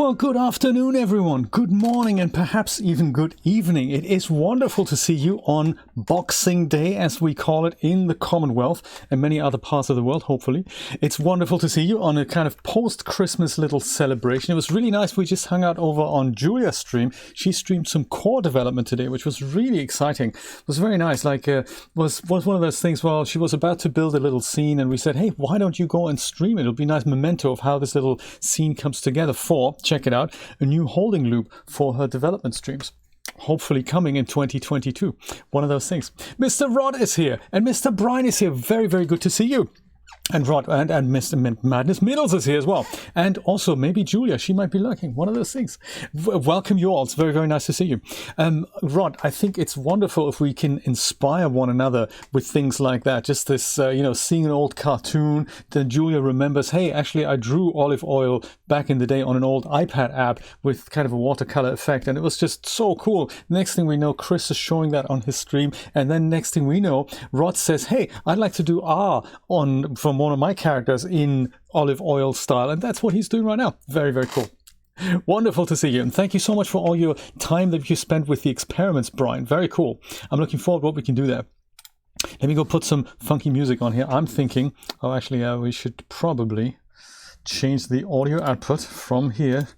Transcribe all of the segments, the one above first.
Well, good afternoon, everyone. Good morning, and perhaps even good evening. It is wonderful to see you on Boxing Day, as we call it in the Commonwealth and many other parts of the world, hopefully. It's wonderful to see you on a kind of post-Christmas little celebration. It was really nice. We just hung out over on Julia's stream. She streamed some core development today, which was really exciting. It was very nice. Was one of those things, well, she was about to build a little scene, and we said, hey, why don't you go and stream it? It'll be a nice memento of how this little scene comes together for, check it out, a new holding loop for her development streams. Hopefully coming in 2022. One of those things. Mr. Rod is here and Mr. Brian is here. Very, very good to see you. And Rod and Mr. Madness Middles is here as well. And also maybe Julia, she might be lurking. One of those things. Welcome you all. It's very, very nice to see you. Rod, I think it's wonderful if we can inspire one another with things like that. Just this, seeing an old cartoon, then Julia remembers, hey, actually I drew olive oil back in the day on an old iPad app with kind of a watercolor effect. And it was just so cool. Next thing we know, Chris is showing that on his stream. And then next thing we know, Rod says, hey, I'd like to do R from one of my characters in olive oil style, and that's what he's doing right now. Very, very cool. Wonderful to see you, and thank you so much for all your time that you spent with the experiments, Brian. Very cool. I'm looking forward to what we can do there. Let me go put some funky music on here. I'm thinking, we should probably change the audio output from here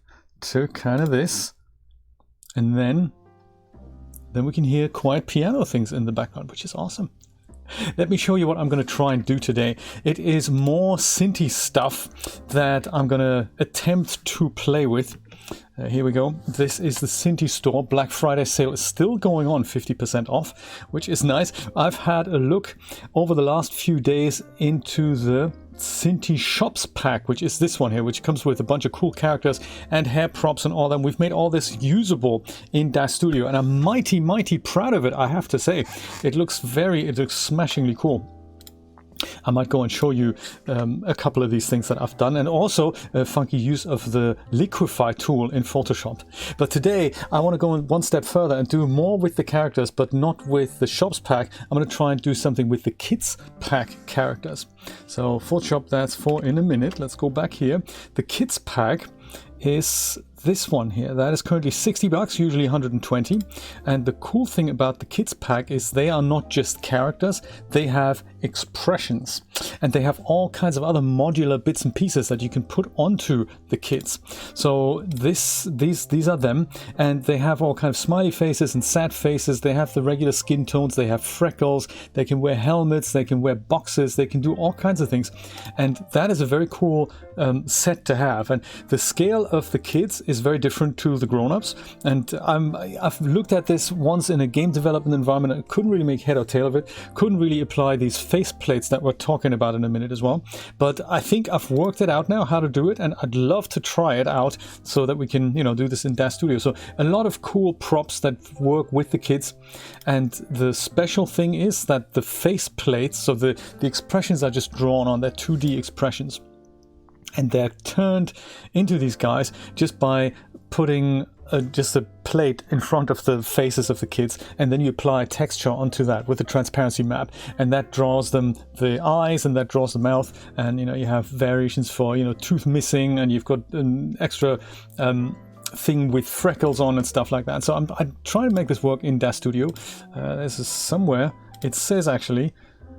to kind of this, and then we can hear quiet piano things in the background, which is awesome. Let me show you what I'm going to try and do today. It is more Synty stuff that I'm going to attempt to play with. Here we go. This is the Synty store. Black Friday sale is still going on, 50% off, which is nice. I've had a look over the last few days into the Synty Shops pack, which is this one here, which comes with a bunch of cool characters and hair props and all that. We've made all this usable in DAZ Studio, and I'm mighty, mighty proud of it, I have to say. It looks smashingly cool. I might go and show you a couple of these things that I've done, and also a funky use of the liquify tool in Photoshop. But today I want to go one step further and do more with the characters, but not with the shops pack. I'm going to try and do something with the kids pack characters. So Photoshop, that's for in a minute. Let's go back here. The kids pack is this one here. That is currently $60, usually 120. And the cool thing about the kids pack is they are not just characters, they have expressions. And they have all kinds of other modular bits and pieces that you can put onto the kids. So these are them, and they have all kinds of smiley faces and sad faces. They have the regular skin tones, they have freckles, they can wear helmets, they can wear boxes, they can do all kinds of things. And that is a very cool set to have. And the scale of the kids is very different to the grown-ups, and I've looked at this once in a game development environment. I couldn't really make head or tail of it, couldn't really apply these face plates that we're talking about in a minute as well, but I think I've worked it out now how to do it, and I'd love to try it out so that we can do this in DAZ Studio. So a lot of cool props that work with the kids, and the special thing is that the face plates, so the expressions are just drawn on, they're 2D expressions. And they're turned into these guys just by putting just a plate in front of the faces of the kids, and then you apply texture onto that with a transparency map, and that draws them the eyes, and that draws the mouth, and you have variations for tooth missing, and you've got an extra thing with freckles on and stuff like that. So I'm trying to make this work in DAZ Studio. This is somewhere. It says actually.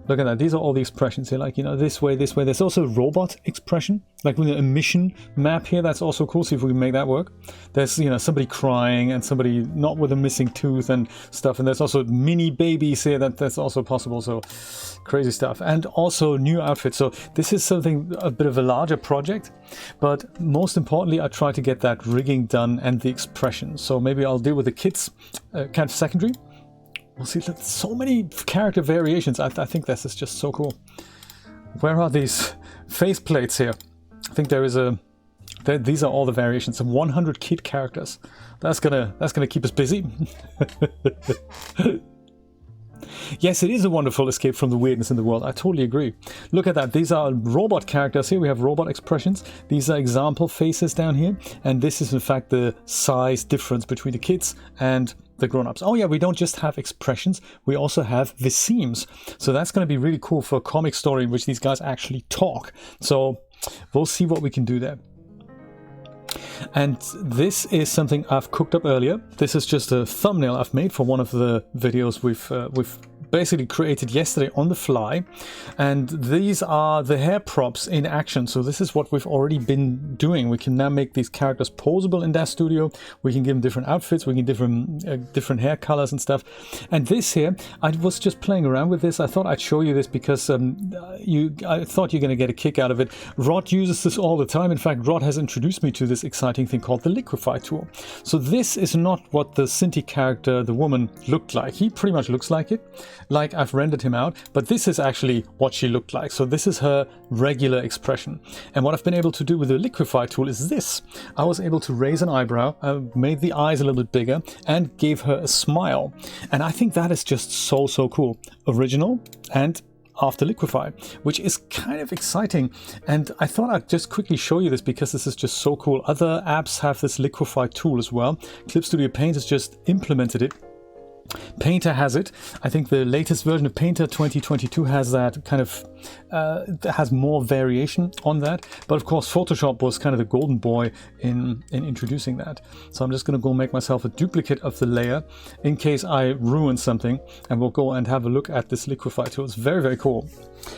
Look at that. These are all the expressions here, like, this way, this way. There's also a robot expression, like with an emission map here. That's also cool. See if we can make that work. There's, somebody crying and somebody not with a missing tooth and stuff. And there's also mini babies here. That's also possible. So crazy stuff. And also new outfits. So this is something, a bit of a larger project. But most importantly, I try to get that rigging done and the expression. So maybe I'll deal with the kids kind of secondary. We'll see, so many character variations. I think this is just so cool. Where are these face plates here? I think there is these are all the variations. 100 kid characters. That's gonna keep us busy. Yes, it is a wonderful escape from the weirdness in the world. I totally agree. Look at that. These are robot characters here. We have robot expressions. These are example faces down here. And this is in fact the size difference between the kids and the grown-ups. Oh yeah, we don't just have expressions, we also have the seams. So that's going to be really cool for a comic story in which these guys actually talk. So we'll see what we can do there. And this is something I've cooked up earlier. This is just a thumbnail I've made for one of the videos we've basically created yesterday on the fly, and these are the hair props in action. So this is what we've already been doing. We can now make these characters posable in DAZ Studio. We can give them different outfits, we can give them different hair colors and stuff. And this here, I was just playing around with this. I thought I'd show you this because I thought you're going to get a kick out of it. Rod uses this all the time. In fact, Rod has introduced me to this exciting thing called the Liquify tool. So this is not what the Synty character, the woman, looked like. He pretty much looks like it, like I've rendered him out, but this is actually what she looked like. So this is her regular expression. And what I've been able to do with the Liquify tool is this. I was able to raise an eyebrow, I made the eyes a little bit bigger, and gave her a smile. And I think that is just so cool. Original and after Liquify, which is kind of exciting. And I thought I'd just quickly show you this because this is just so cool. Other apps have this Liquify tool as well. Clip Studio Paint has just implemented it. Painter has it. I think the latest version of Painter 2022 has that kind of has more variation on that, but of course Photoshop was kind of the golden boy in introducing that. So I'm just going to go make myself a duplicate of the layer in case I ruin something, and we'll go and have a look at this Liquify tool. It's very cool.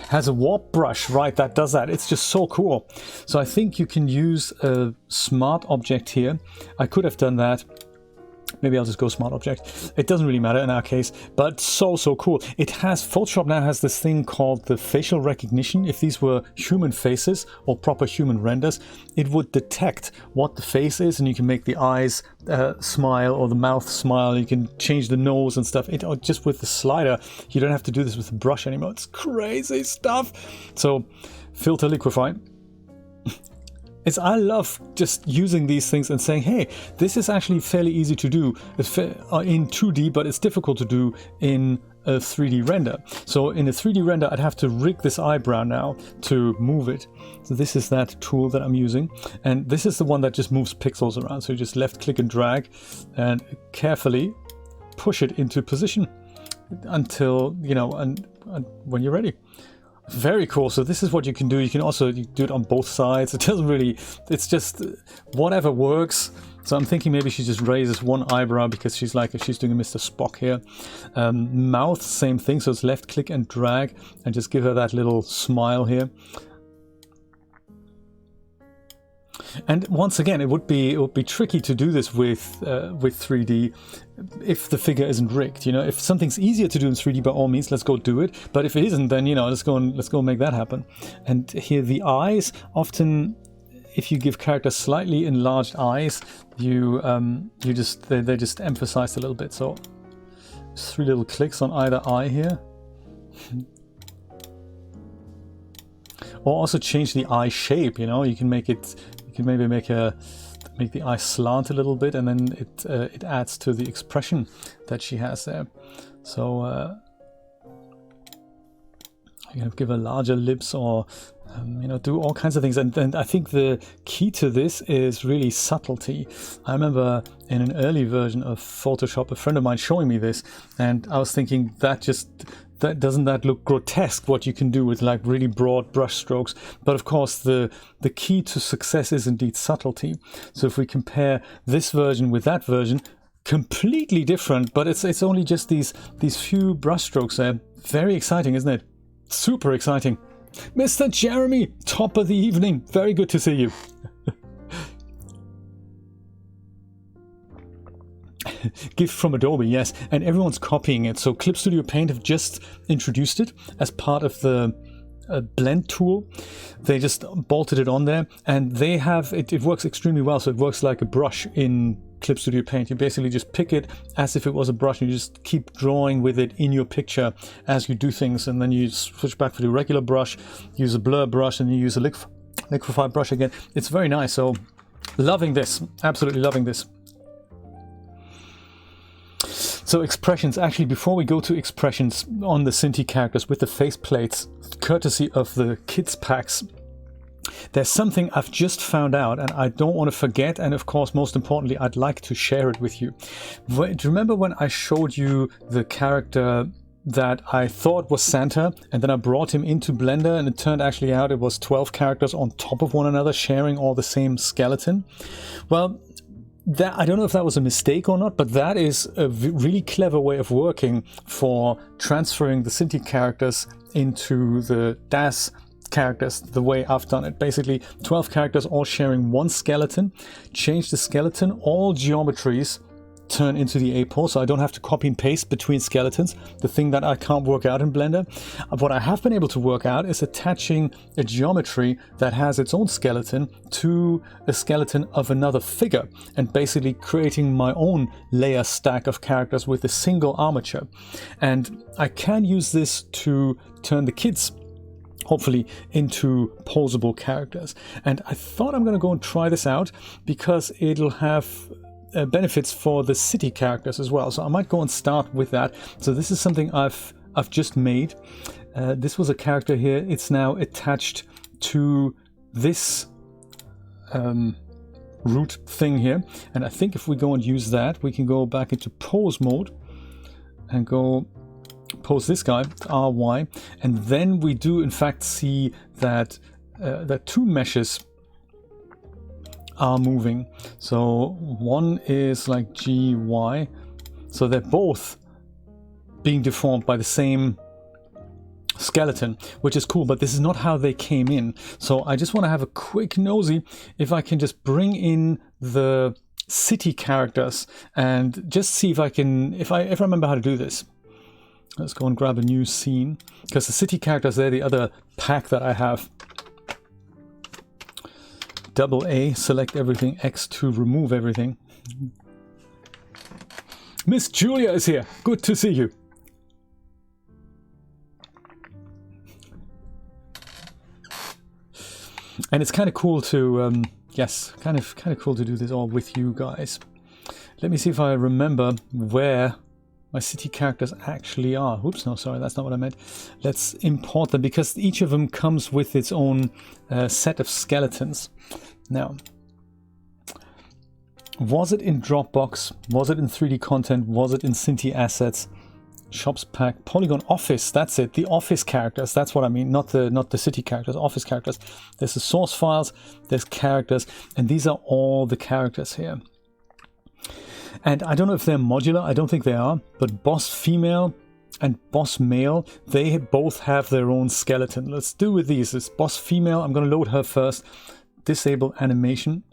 Has a warp brush, right, that does that. It's just so cool. So I think you can use a smart object here. I could have done that. Maybe I'll just go smart object. It doesn't really matter in our case, but so cool. It has, Photoshop now has this thing called the facial recognition. If these were human faces or proper human renders, it would detect what the face is, and you can make the eyes smile or the mouth smile. You can change the nose and stuff. Just with the slider, you don't have to do this with the brush anymore. It's crazy stuff. So filter Liquify. I love just using these things and saying, hey, this is actually fairly easy to do in 2D, but it's difficult to do in a 3D render. So in a 3D render, I'd have to rig this eyebrow now to move it. So this is that tool that I'm using. And this is the one that just moves pixels around. So you just left click and drag and carefully push it into position until, you know, and when you're ready. Very cool. So this is what you can do. You can also do it on both sides. It doesn't really, it's just whatever works. So I'm thinking maybe she just raises one eyebrow because she's like, if she's doing a Mr. Spock here. Mouth, same thing. So it's left click and drag and just give her that little smile here. And once again, it would be tricky to do this with 3D if the figure isn't rigged. You know, if something's easier to do in 3D, by all means, let's go do it. But if it isn't, then, you know, let's go and make that happen. And here the eyes, often if you give characters slightly enlarged eyes, they just emphasized a little bit. So 3 little clicks on either eye here. Or also change the eye shape. You know, you can make it. You can maybe make the eye slant a little bit, and then it adds to the expression that she has there. So you can give her larger lips, or you know, do all kinds of things. And I think the key to this is really subtlety. I remember in an early version of Photoshop, a friend of mine showing me this, and I was thinking doesn't that look grotesque, what you can do with like really broad brush strokes? But of course the key to success is indeed subtlety. So if we compare this version with that version, completely different, but it's only just these few brush strokes there. Very exciting, isn't it? Super exciting. Mr. Jeremy, top of the evening. Very good to see you. Gift from Adobe, yes, and everyone's copying it. So Clip Studio Paint have just introduced it as part of the blend tool. They just bolted it on there, and they have it works extremely well. So it works like a brush in Clip Studio Paint. You basically just pick it as if it was a brush, and you just keep drawing with it in your picture as you do things, and then you switch back to the regular brush, use a blur brush, and you use a liquify brush again. It's very nice. So loving this, absolutely loving this. So expressions, actually, before we go to expressions on the Synty characters with the face plates, courtesy of the kids packs, there's something I've just found out and I don't want to forget, and of course, most importantly, I'd like to share it with you. Do you remember when I showed you the character that I thought was Santa, and then I brought him into Blender, and it turned actually out it was 12 characters on top of one another, sharing all the same skeleton. Well, that, I don't know if that was a mistake or not, but that is a really clever way of working for transferring the Synty characters into the DAZ characters the way I've done it. Basically 12 characters all sharing one skeleton. Change the skeleton, all geometries turn into the A pole, so I don't have to copy and paste between skeletons, the thing that I can't work out in Blender. What I have been able to work out is attaching a geometry that has its own skeleton to a skeleton of another figure, and basically creating my own layer stack of characters with a single armature. And I can use this to turn the kids hopefully into posable characters. And I thought I'm going to go and try this out because it'll have benefits for the city characters as well. So I might go and start with that. So this is something I've just made. This was a character here. It's now attached to this root thing here. And I think if we go and use that, we can go back into pose mode and go pose this guy, RY, and then we do in fact see that that two meshes are moving. So one is like GY, so they're both being deformed by the same skeleton, which is cool, but this is not how they came in. So I just want to have a quick nosy if I can just bring in the city characters and just see if I can, if I remember how to do this. Let's go and grab a new scene, because the city characters, they're the other pack that I have. Double A, select everything, X to remove everything. Miss Julia is here. Good to see you. And it's kind of cool to, yes, kind of cool to do this all with you guys. Let me see if I remember where my city characters actually are. Oops, no, sorry, that's not what I meant. Let's import them, because each of them comes with its own set of skeletons. Now, was it in Dropbox? Was it in 3D content? Was it in Synty assets? Shops pack, Polygon Office, that's it. The Office characters, that's what I mean, not the city characters, Office characters. There's the source files, there's characters, and these are all the characters here. And I don't know if they're modular, I don't think they are, but boss female and boss male, they both have their own skeleton. Let's do with these. This boss female, I'm going to load her first, disable animation,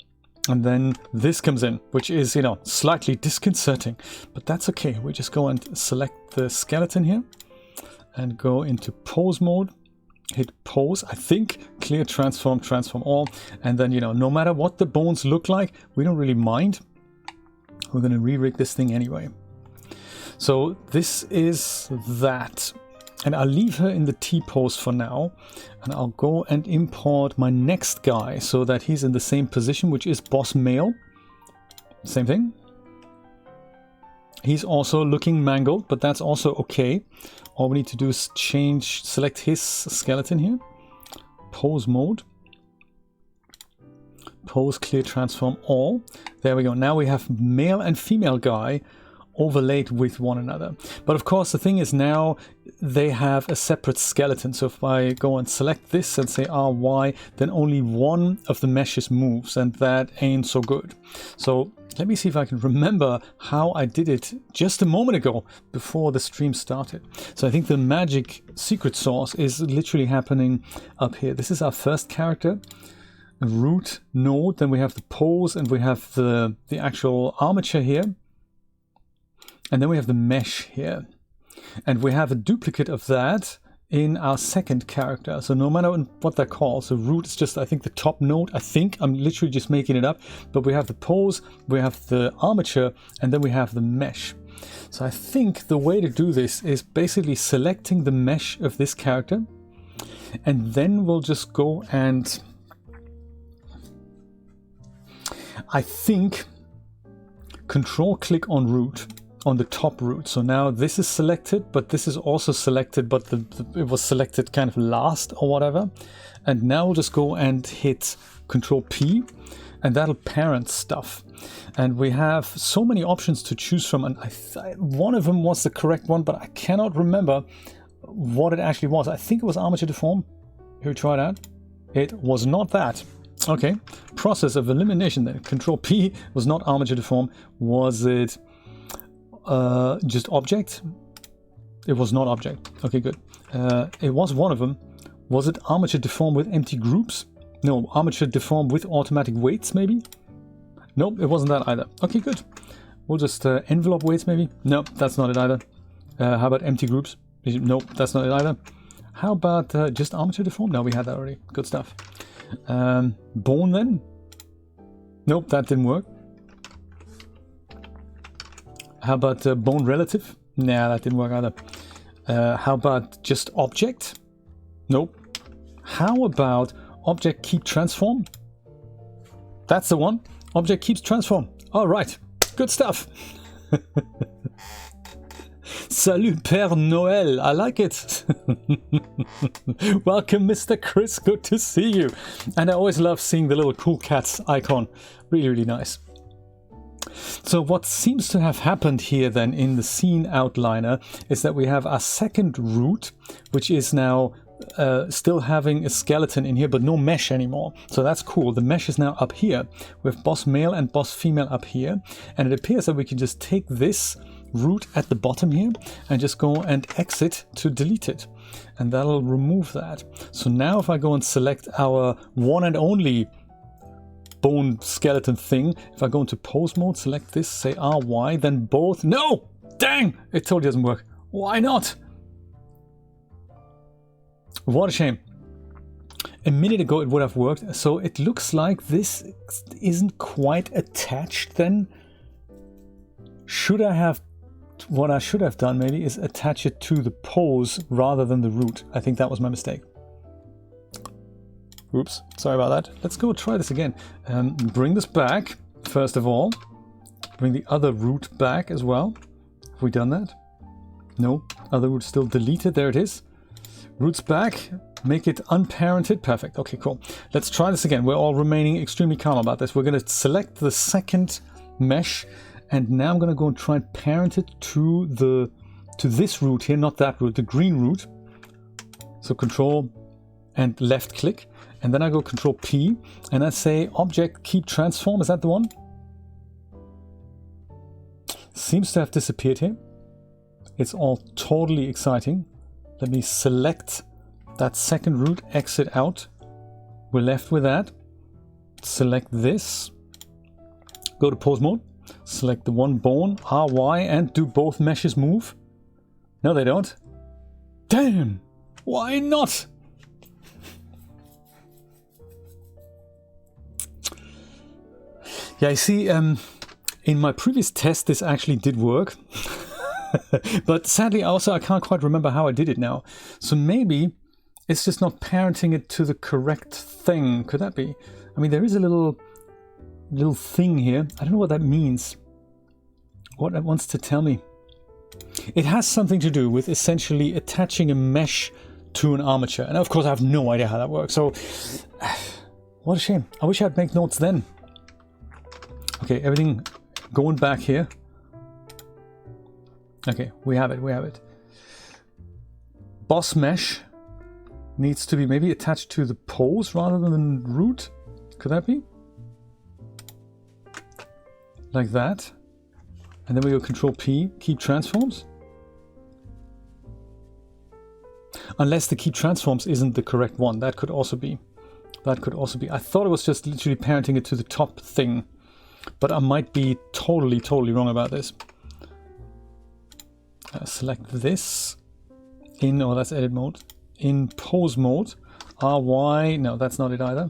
and then this comes in, which is, you know, slightly disconcerting, but that's okay. We just go and select the skeleton here and go into pose mode, hit pose, I think, clear, transform, transform all, and then, you know, no matter what the bones look like, we don't really mind. We're going to re-rig this thing anyway. So this is that. And I'll leave her in the T-pose for now. And I'll go and import my next guy so that he's in the same position, which is boss male. Same thing. He's also looking mangled, but that's also okay. All we need to do is select his skeleton here. Pose mode. Pose, clear, transform all. There we go. Now we have male and female guy overlaid with one another. But of course the thing is, now they have a separate skeleton. So if I go and select this and say RY, then only one of the meshes moves, and that ain't so good. So let me see if I can remember how I did it just a moment ago before the stream started. So I think the magic secret sauce is literally happening up here. This is our first character. A root node, then we have the pose, and we have the actual armature here, and then we have the mesh here, and we have a duplicate of that in our second character. So no matter what they're called, so root is just, I think, the top node. I think I'm literally just making it up, but we have the pose, we have the armature, and then we have the mesh. So I think the way to do this is basically selecting the mesh of this character, and then we'll just go and, I think, control click on root, on the top root. So now this is selected, but this is also selected, but it was selected kind of last or whatever. And now we'll just go and hit Control P, and that'll parent stuff. And we have so many options to choose from, and one of them was the correct one, but I cannot remember what it actually was. I think it was armature deform. Here we try that. It was not that. Okay, process of elimination then. Control P was not armature deform. Was it just object? It was not object. Okay, good. It was one of them. Was it armature deform with empty groups? No, armature deform with automatic weights maybe? Nope, it wasn't that either. Okay, good. We'll just envelope weights maybe? Nope, that's not it either. How about empty groups? Nope, that's not it either. How about just armature deform? No, we had that already. Good stuff. Bone then? Nope, that didn't work. How about bone relative? Nah, that didn't work either. How about just object? Nope. How about object keep transform? That's the one. Object keeps transform. All right. Good stuff. Salut Père Noël. I like it. Welcome, Mr. Chris. Good to see you. And I always love seeing the little cool cats icon. Really, really nice. So what seems to have happened here then in the scene outliner is that we have a second root, which is now still having a skeleton in here, but no mesh anymore. So that's cool. The mesh is now up here. We have boss male and boss female up here. And it appears that we can just take this root at the bottom here and just go and exit to delete it. And that'll remove that. So now if I go and select our one and only bone skeleton thing, if I go into pose mode, select this, say RY, then both. No! Dang! It totally doesn't work. Why not? What a shame. A minute ago it would have worked. So it looks like this isn't quite attached then. What I should have done maybe is attach it to the pose rather than the root. I think that was my mistake. Oops, sorry about that. Let's go try this again. Bring this back, first of all. Bring the other root back as well. Have we done that? No, other root still deleted. There it is. Roots back, make it unparented. Perfect. Okay, cool. Let's try this again. We're all remaining extremely calm about this. We're going to select the second mesh, and now I'm going to go and try and parent it to this root here, not that root, the green root. So Control and left click, and then I go Control P, and I say Object Keep Transform. Is that the one? Seems to have disappeared here. It's all totally exciting. Let me select that second root, exit out. We're left with that. Select this. Go to pose mode. Select the one bone, RY, and do both meshes move? No, they don't. Damn! Why not? Yeah, I see, in my previous test this actually did work. But sadly also I can't quite remember how I did it now. So maybe it's just not parenting it to the correct thing. Could that be? I mean, there is a little thing here. I don't know what that means. What it wants to tell me. It has something to do with essentially attaching a mesh to an armature. And of course I have no idea how that works. So what a shame. I wish I'd make notes then. Okay, everything going back here. Okay, we have it. Boss mesh needs to be maybe attached to the pose rather than the root. Could that be? Like that. And then we go Control P, keep transforms. Unless the keep transforms isn't the correct one. That could also be. I thought it was just literally parenting it to the top thing. But I might be totally wrong about this. Select this in, oh, that's edit mode. In pose mode, RY, no, that's not it either.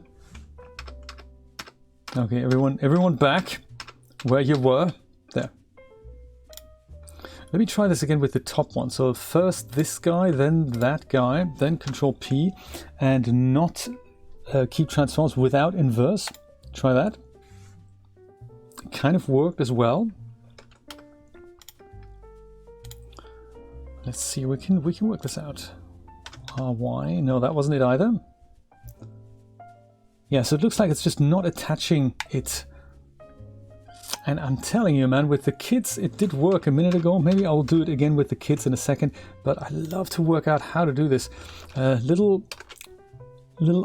Okay, everyone back where you were. There. Let me try this again with the top one. So first this guy, then that guy, then Control P, and not keep transforms without inverse. Try that. It kind of worked as well. Let's see, we can work this out. RY, no, that wasn't it either. Yeah, so it looks like it's just not attaching it And I'm telling you, man, with the kids, it did work a minute ago. Maybe I'll do it again with the kids in a second, but I love to work out how to do this. Little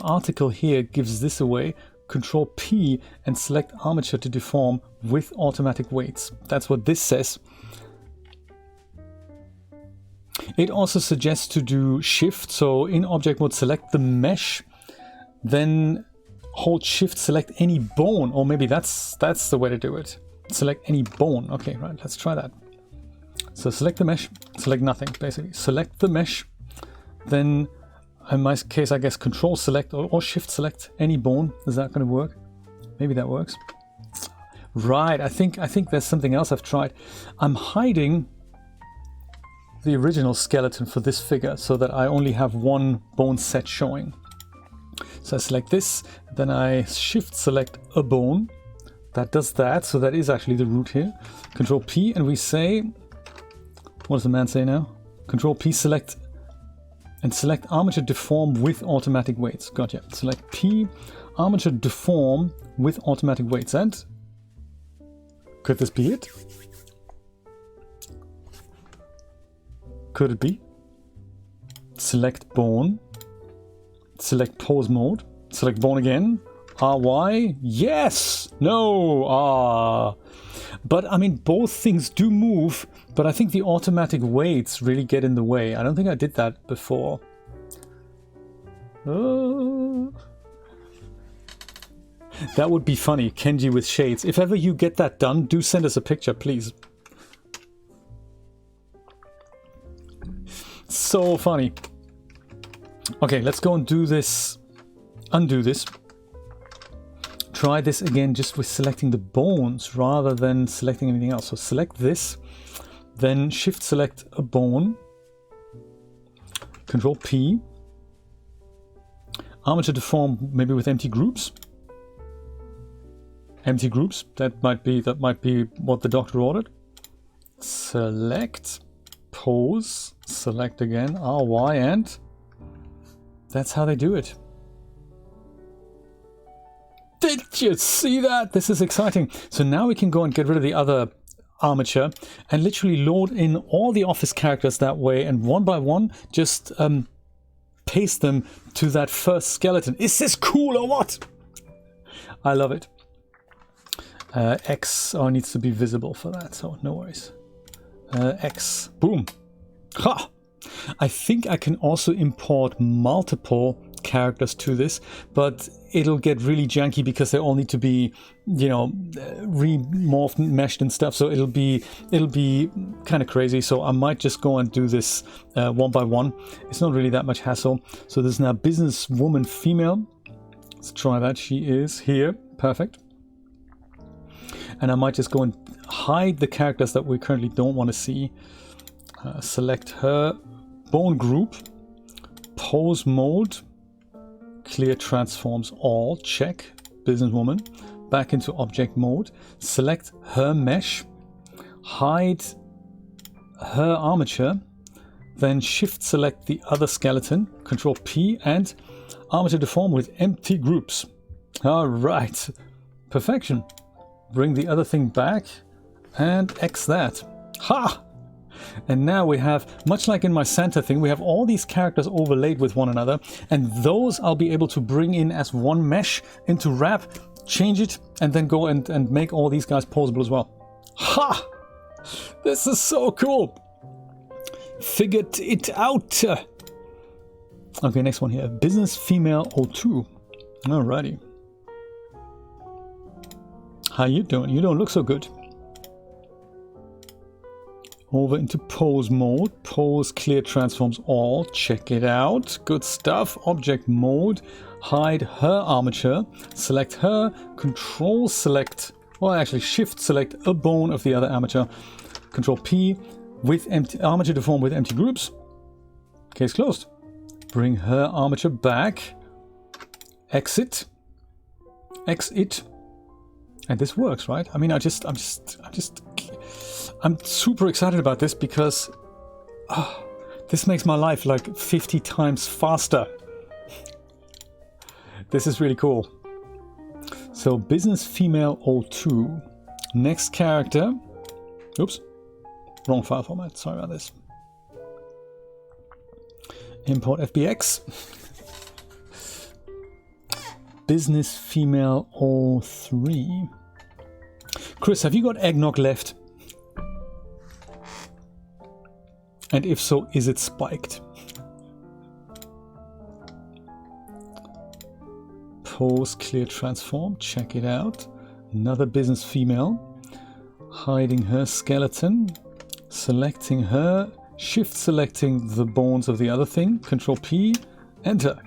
article here gives this away. Control P and select armature to deform with automatic weights. That's what this says. It also suggests to do shift. So in object mode, select the mesh, then hold shift, select any bone, or maybe that's the way to do it. Select any bone. Okay, right, let's try that. So select the mesh, select nothing, basically. Select the mesh, then in my case, I guess control select or shift select any bone. Is that going to work? Maybe that works. Right, I think there's something else I've tried. I'm hiding the original skeleton for this figure so that I only have one bone set showing. So I select this, then I shift select a bone. That does that, so that is actually the root here. Control P, and we say, what does the man say now? Control P, select, and select armature deform with automatic weights. Gotcha. Select P, armature deform with automatic weights. And could this be it? Could it be? Select bone, select pose mode, select bone again. RY, yes, no, but I mean both things do move, but I think the automatic weights really get in the way. I don't think I did that before. That would be funny, Kenji with shades. If ever you get that done, do send us a picture, please. So funny. Okay, let's go and do this, undo this. Try this again just with selecting the bones rather than selecting anything else. So select this, then shift select a bone, Control P, armature deform maybe with empty groups. Empty groups, that might be what the doctor ordered. Select, pose, select again, RY, and that's how they do it. Did you see that? This is exciting. So now we can go and get rid of the other armature and literally load in all the office characters that way, and one by one just paste them to that first skeleton. Is this cool or what? I love it. X needs to be visible for that, so no worries. X, boom. Ha! I think I can also import multiple characters to this, but it'll get really janky because they all need to be, you know, remorphed, meshed and stuff, so it'll be kind of crazy. So I might just go and do this one by one. It's not really that much hassle. So there's now businesswoman female. Let's try that. She is here. Perfect. And I might just go and hide the characters that we currently don't want to see. Select her bone group, pose mode, clear transforms all, check, businesswoman, back into object mode, select her mesh, hide her armature, then shift select the other skeleton, Control P, and armature deform with empty groups. All right, perfection. Bring the other thing back and X that. Ha! And now we have, much like in my Santa thing, we have all these characters overlaid with one another, and those I'll be able to bring in as one mesh into wrap, change it, and then go and make all these guys posable as well. Ha! This is so cool! Figured it out! Okay, next one here. Business Female 02. Alrighty. How you doing? You don't look so good. Over into pose mode, pose clear transforms all, check it out, good stuff. Object mode, hide her armature, select her, control select, well actually shift select a bone of the other armature, Control P, with empty armature deform with empty groups, case closed. Bring her armature back, exit, exit, and this works, right? I mean, I'm super excited about this because this makes my life like 50 times faster. This is really cool. So business female 02. Next character. Oops. Wrong file format. Sorry about this. Import FBX. Business female 03. Chris, have you got eggnog left? And if so, is it spiked? Pose, clear, transform. Check it out. Another business female. Hiding her skeleton. Selecting her. Shift selecting the bones of the other thing. Control P. Enter.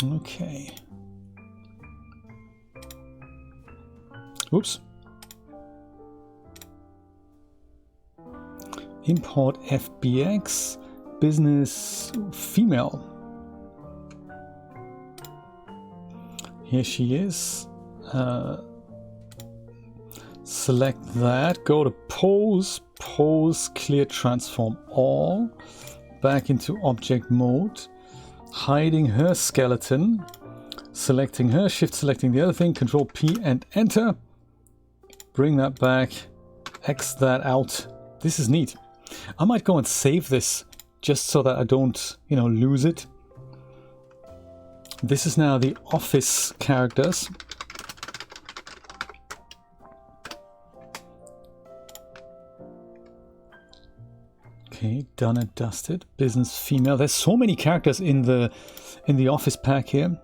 Okay. Oops. Import FBX. Business female. Here she is. Select that. Go to pose. Pose, clear, transform all. Back into object mode. Hiding her skeleton. Selecting her. Shift selecting the other thing. Control P and enter. Bring that back. X that out. This is neat. I might go and save this just so that I don't, you know, lose it. This is now the office characters. Okay, done and dusted. Business female. There's so many characters in the office pack here.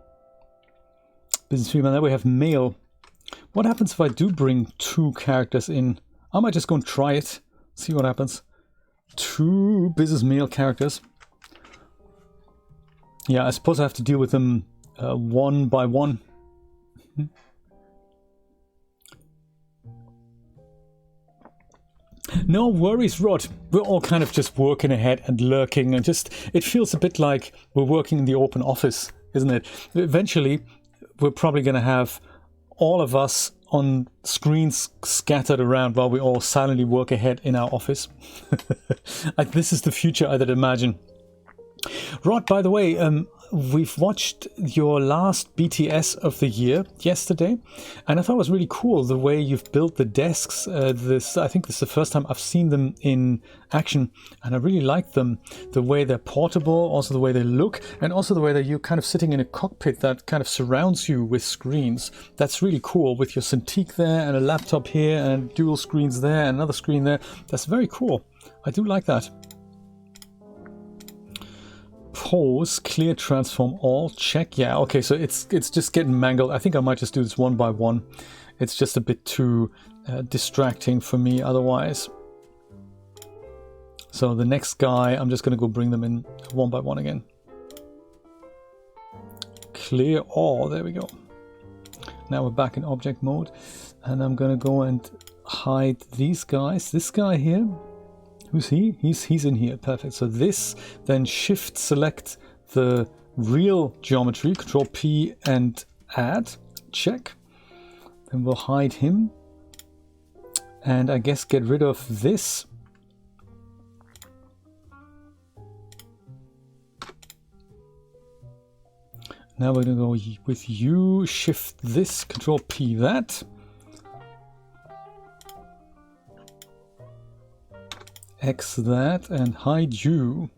Business female. There we have male. What happens if I do bring 2 characters in? I might just go and try it. See what happens. 2 business male characters. Yeah, I suppose I have to deal with them one by one. No worries, Rod. We're all kind of just working ahead and lurking, and just it feels a bit like we're working in the open office, isn't it? Eventually, we're probably going to have all of us on screens scattered around while we all silently work ahead in our office. This is the future, I'd imagine. Rod, by the way, we've watched your last BTS of the year yesterday, and I thought it was really cool the way you've built the desks. I think this is the first time I've seen them in action, and I really like them. The way they're portable, also the way they look, and also the way that you're kind of sitting in a cockpit that kind of surrounds you with screens. That's really cool, with your Cintiq there, and a laptop here, and dual screens there, and another screen there. That's very cool. I do like that. Pose, clear, transform all, check. Yeah, okay, so it's just getting mangled. I think I might just do this one by one. It's just a bit too distracting for me otherwise. So the next guy, I'm just going to go bring them in one by one again. Clear all, there we go. Now we're back in object mode, and I'm going to go and hide these guys. This guy here. Who's he? He's in here. Perfect. So this, then shift select the real geometry, Control P and add. Check. Then we'll hide him. And I guess get rid of this. Now we're going to go with you, shift this, Control P that. X that and hide you.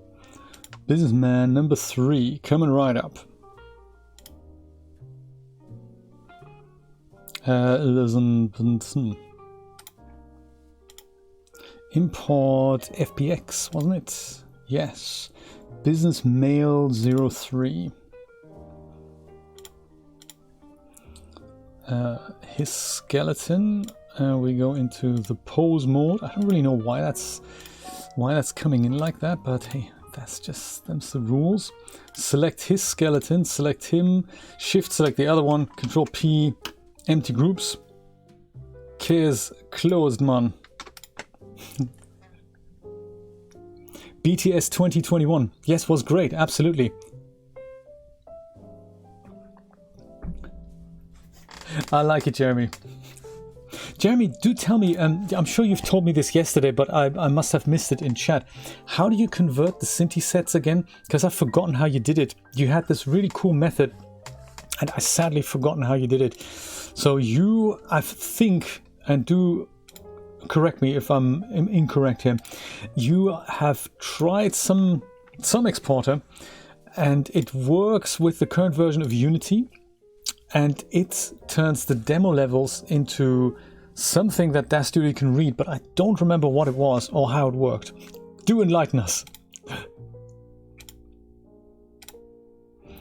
Businessman number 3 coming right up. Import FBX, wasn't it? Yes. Business male 03. His skeleton. We go into the pose mode. I don't really know why that's coming in like that, but hey, that's the rules. Select his skeleton, select him, shift select the other one, Control P, empty groups. Case closed, man. BTS 2021. Yes, was great, absolutely. I like it, Jeremy. Jeremy, do tell me, I'm sure you've told me this yesterday, but I must have missed it in chat. How do you convert the Synty sets again? Because I've forgotten how you did it. You had this really cool method and I sadly forgotten how you did it. So you, I think, and do correct me if I'm incorrect here, you have tried some exporter, and it works with the current version of Unity, and it turns the demo levels into something that DAZ Studio can read, but I don't remember what it was or how it worked. Do enlighten us.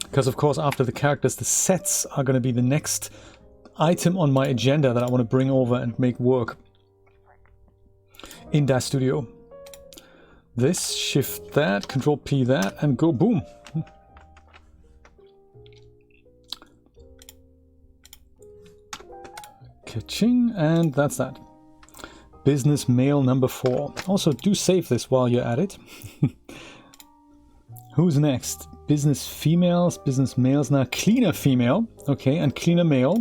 Because of course after the characters, the sets are going to be the next item on my agenda that I want to bring over and make work in DAZ Studio. This, shift that, control P that, and go boom. Ka-ching, and that's that. Business mail number 4. Also, do save this while you're at it. Who's next? Business females, business males. Now, cleaner female. Okay, and cleaner male.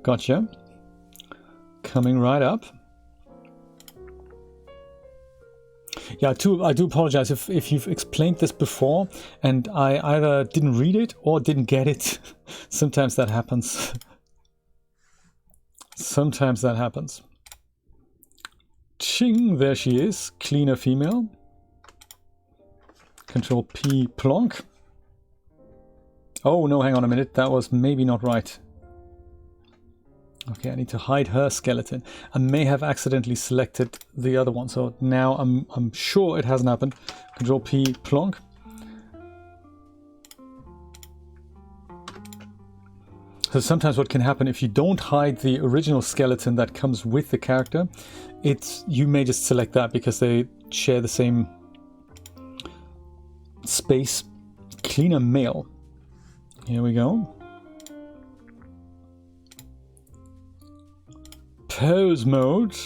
Gotcha. Coming right up. Yeah, I do apologize if you've explained this before and I either didn't read it or didn't get it. Sometimes that happens. Sometimes that happens. Ching, there she is. Cleaner female. Control P, plonk. Oh no, hang on a minute. That was maybe not right. Okay, I need to hide her skeleton. I may have accidentally selected the other one, so now I'm sure it hasn't happened. Control P, plonk. So sometimes what can happen if you don't hide the original skeleton that comes with the character, you may just select that because they share the same space. Cleaner male. Here we go. Pose mode.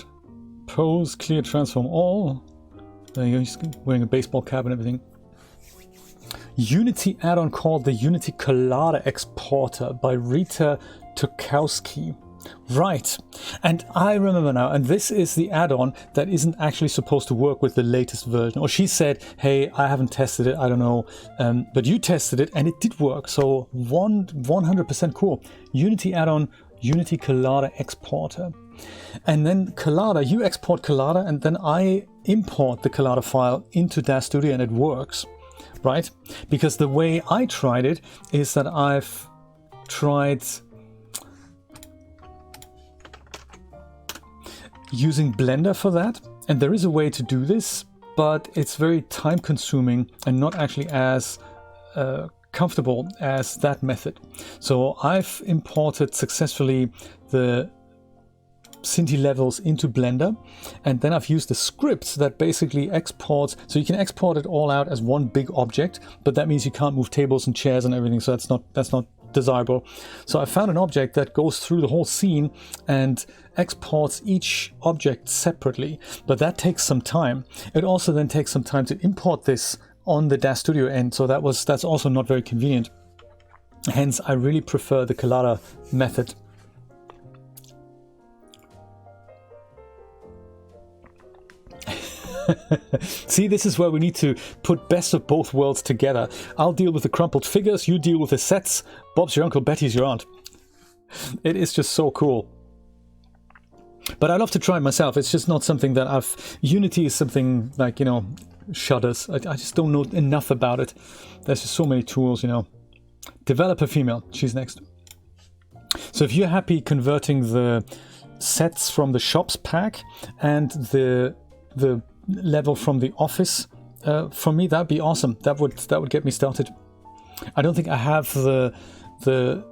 Pose, clear, transform all. There you go, he's wearing a baseball cap and everything. Unity add-on called the Unity Colada Exporter by Rita Tukowski. Right, and I remember now, and this is the add-on that isn't actually supposed to work with the latest version. Or she said, hey, I haven't tested it, I don't know, but you tested it and it did work, so 100% cool. Unity add-on, Unity Colada Exporter. And then Colada, you export Colada and then I import the Colada file into DAZ Studio and it works, right? Because the way I tried it is that I've tried using Blender for that, and there is a way to do this, but it's very time consuming and not actually as comfortable as that method. So I've imported successfully the Synty levels into Blender, and then I've used the script that basically exports, so you can export it all out as one big object, but that means you can't move tables and chairs and everything, so that's not desirable. So I found an object that goes through the whole scene and exports each object separately, but that takes some time. It also then takes some time to import this on the DAZ Studio end, so that's also not very convenient. Hence, I really prefer the Colada method. See, this is where we need to put best of both worlds together. I'll deal with the crumpled figures, you deal with the sets. Bob's your uncle, Betty's your aunt. It is just so cool. But I love to try it myself. It's just not something that Unity is something like, you know, shudders. I just don't know enough about it. There's just so many tools, you know. Developer female, she's next. So if you're happy converting the sets from the shops pack and the level from the office, for me that'd be awesome. That would get me started. I don't think I have the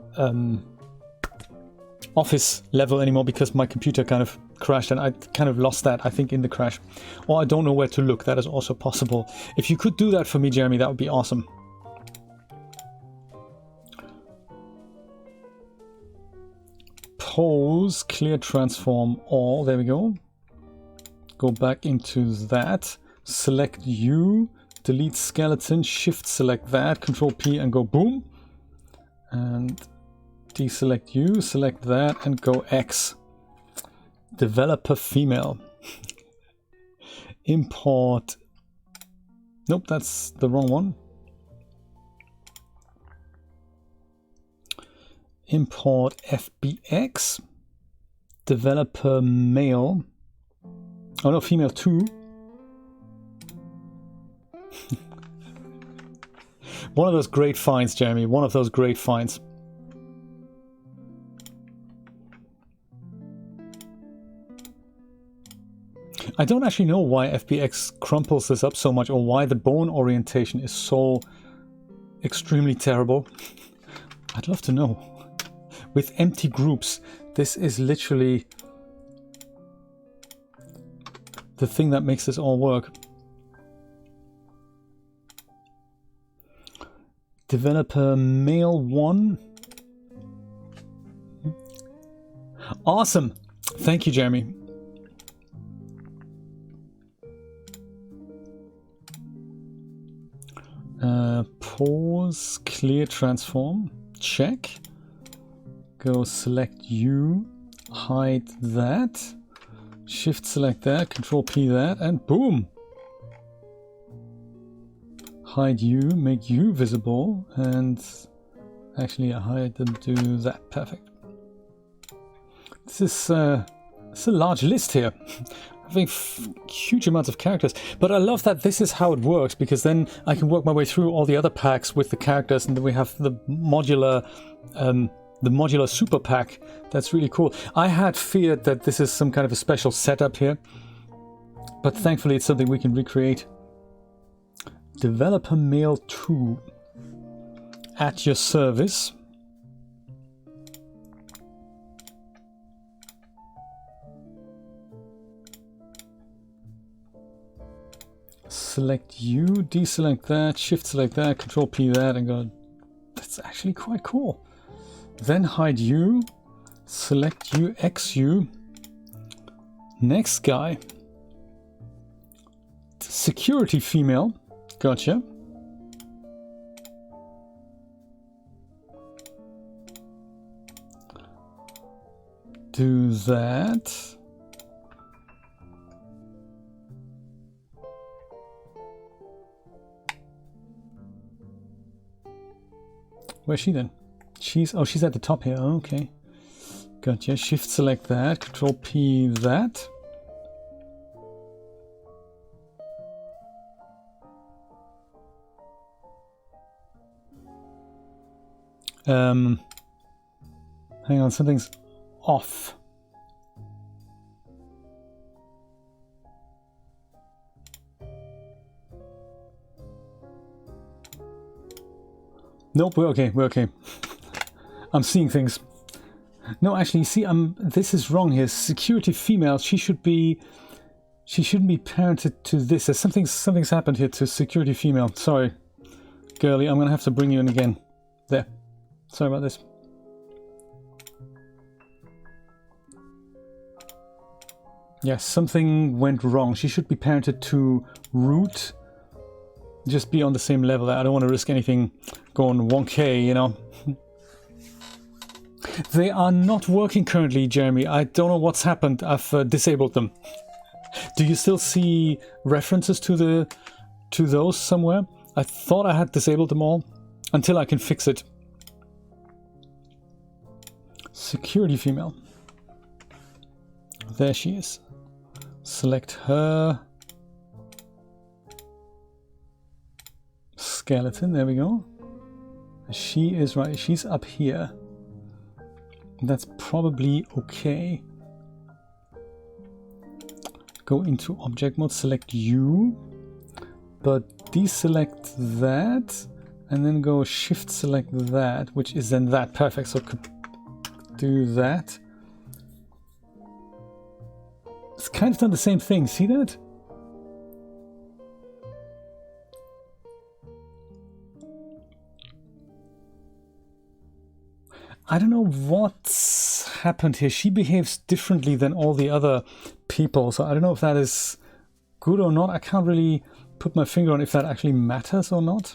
office level anymore because my computer kind of crashed and I kind of lost that, I think, in the crash. Or I don't know where to look. That is also possible. If you could do that for me, Jeremy, that would be awesome. Pose, clear, transform all. There we go. Go back into that. Select you. Delete skeleton. Shift select that. Control P and go boom. And deselect you. Select that and go X. Developer female. Import. Nope, that's the wrong one. import FBX, developer male, oh no, female 2. One of those great finds, Jeremy, one of those great finds. I don't actually know why FBX crumples this up so much, or why the bone orientation is so extremely terrible. I'd love to know. With empty groups, this is literally the thing that makes this all work. Developer male 1. Awesome. Thank you, Jeremy. Pause, clear transform, check. Go select you, hide that, shift select that, control P that, and boom! Hide you, make you visible, and actually I hide them, do that, perfect. This is it's a large list here. Having huge amounts of characters, but I love that this is how it works, because then I can work my way through all the other packs with the characters, and then we have the modular super pack. That's really cool. I had feared that this is some kind of a special setup here, but thankfully it's something we can recreate. Developer male 2 at your service. Select you, deselect that, shift select that, control P that, and go. That's actually quite cool. Then hide you, select you, X you. Next guy. Security female. Gotcha. Do that. Where's she then? She's at the top here. Okay. Gotcha. Shift select that. Control P that. Hang on, something's off. Nope, we're okay, we're okay. I'm seeing things. No, actually, see, this is wrong here. Security female, she shouldn't be parented to this. There's something's happened here to security female. Sorry, girly, I'm gonna have to bring you in again. There. Sorry about this. Yes, something went wrong. She should be parented to root. Just be on the same level. I don't want to risk anything going 1K, you know. They are not working currently, Jeremy. I don't know what's happened. I've disabled them. Do you still see references to those somewhere? I thought I had disabled them all until I can fix it. Security female. There she is. Select her. Skeleton, there we go. She is right, she's up here. That's probably okay. Go into object mode, select you, but deselect that, and then go shift select that, which is then that. Perfect, so could do that. It's kind of done the same thing, see that? I don't know what's happened here. She behaves differently than all the other people, so I don't know if that is good or not. I can't really put my finger on if that actually matters or not.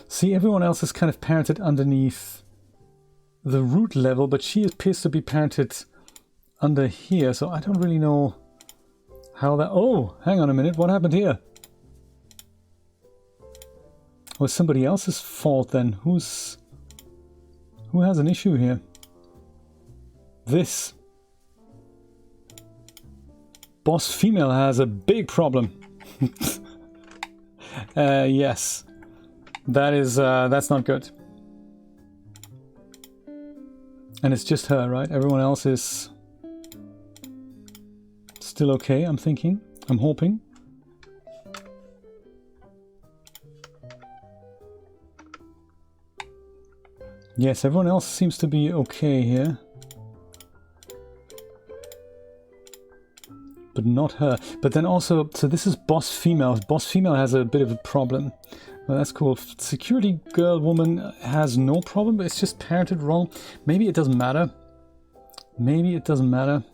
See, everyone else is kind of parented underneath the root level, but she appears to be parented under here, so I don't really know how that... Oh, hang on a minute, what happened here? Or somebody else's fault then? Who has an issue here? This boss female has a big problem. Yes, that's not good. And it's just her, right? Everyone else is still okay, I'm thinking. I'm hoping. Yes, everyone else seems to be okay here. But not her. But then also, so this is boss female. Boss female has a bit of a problem. Well, that's cool. Security girl woman has no problem, but it's just parented wrong. Maybe it doesn't matter. Maybe it doesn't matter.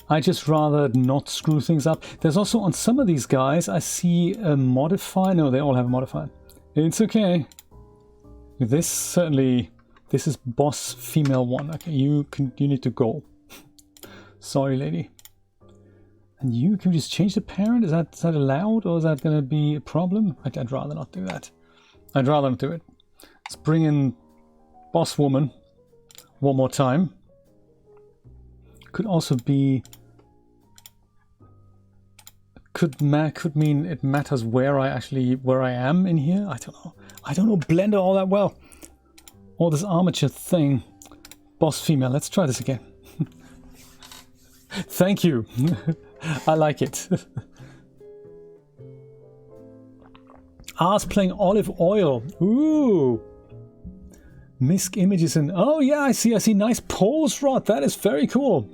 I just rather not screw things up. There's also on some of these guys, I see a modifier. No, they all have a modifier. It's okay. This certainly, this is boss female 1. Okay, you need to go. Sorry, lady. And you can just change the parent. Is that allowed, or is that going to be a problem? I'd rather not do that. I'd rather not do it. Let's bring in boss woman one more time. Could also be, could mean it matters where I am in here. I don't know Blender all that well. All this armature thing. Boss female. Let's try this again. Thank you. I like it. Ars playing olive oil. Ooh. Misc images and oh yeah, I see nice pose, Rod. That is very cool.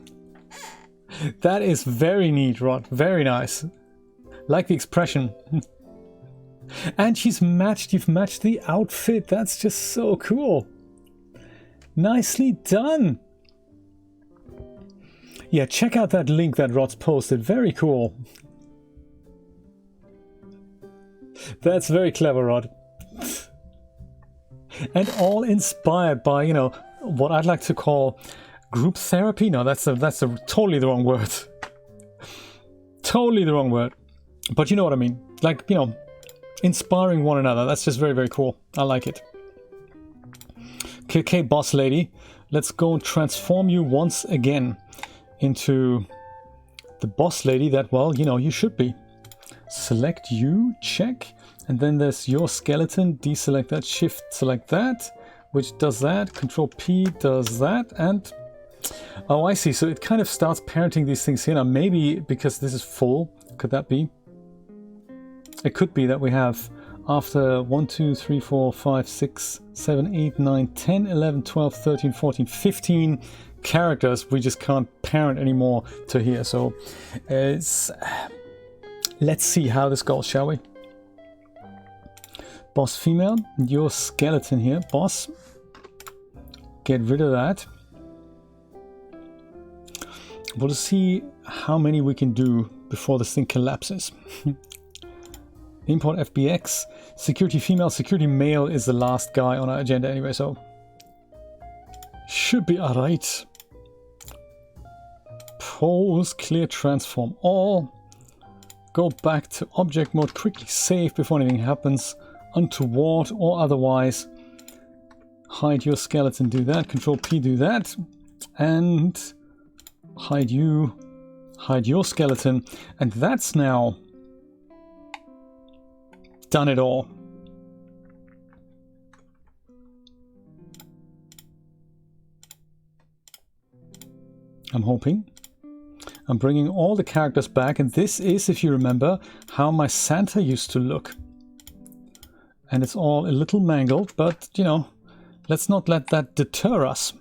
That is very neat, Rod. Very nice. Like the expression. And you've matched the outfit. That's just so cool. Nicely done. Yeah, check out that link that Rod's posted. Very cool. That's very clever, Rod. And all inspired by, you know, what I'd like to call group therapy. No, that's totally the wrong word. Totally the wrong word. But you know what I mean. Like, you know, inspiring one another. That's just very, very cool. I like it. Okay, boss lady. Let's go and transform you once again into the boss lady that, well, you know, you should be. Select you, check. And then there's your skeleton. Deselect that, shift, select that, which does that. Control P does that. And oh, I see. So it kind of starts parenting these things here. Now, maybe because this is full, could that be? It could be that we have after 1, 2, 3, 4, 5, 6, 7, 8, 9, 10, 11, 12, 13, 14, 15 characters. We just can't parent anymore to here. So let's see how this goes, shall we? Boss female, your skeleton here. Boss, get rid of that. We'll see how many we can do before this thing collapses. Import FBX. Security female, security male is the last guy on our agenda anyway, so should be alright. Pose, clear, transform all. Go back to object mode, quickly save before anything happens. Untoward or otherwise. Hide your skeleton, do that. Control P, do that. And hide you. Hide your skeleton. And that's now done it all. I'm hoping. I'm bringing all the characters back, and this is, if you remember, how my Santa used to look. And it's all a little mangled, but, you know, let's not let that deter us.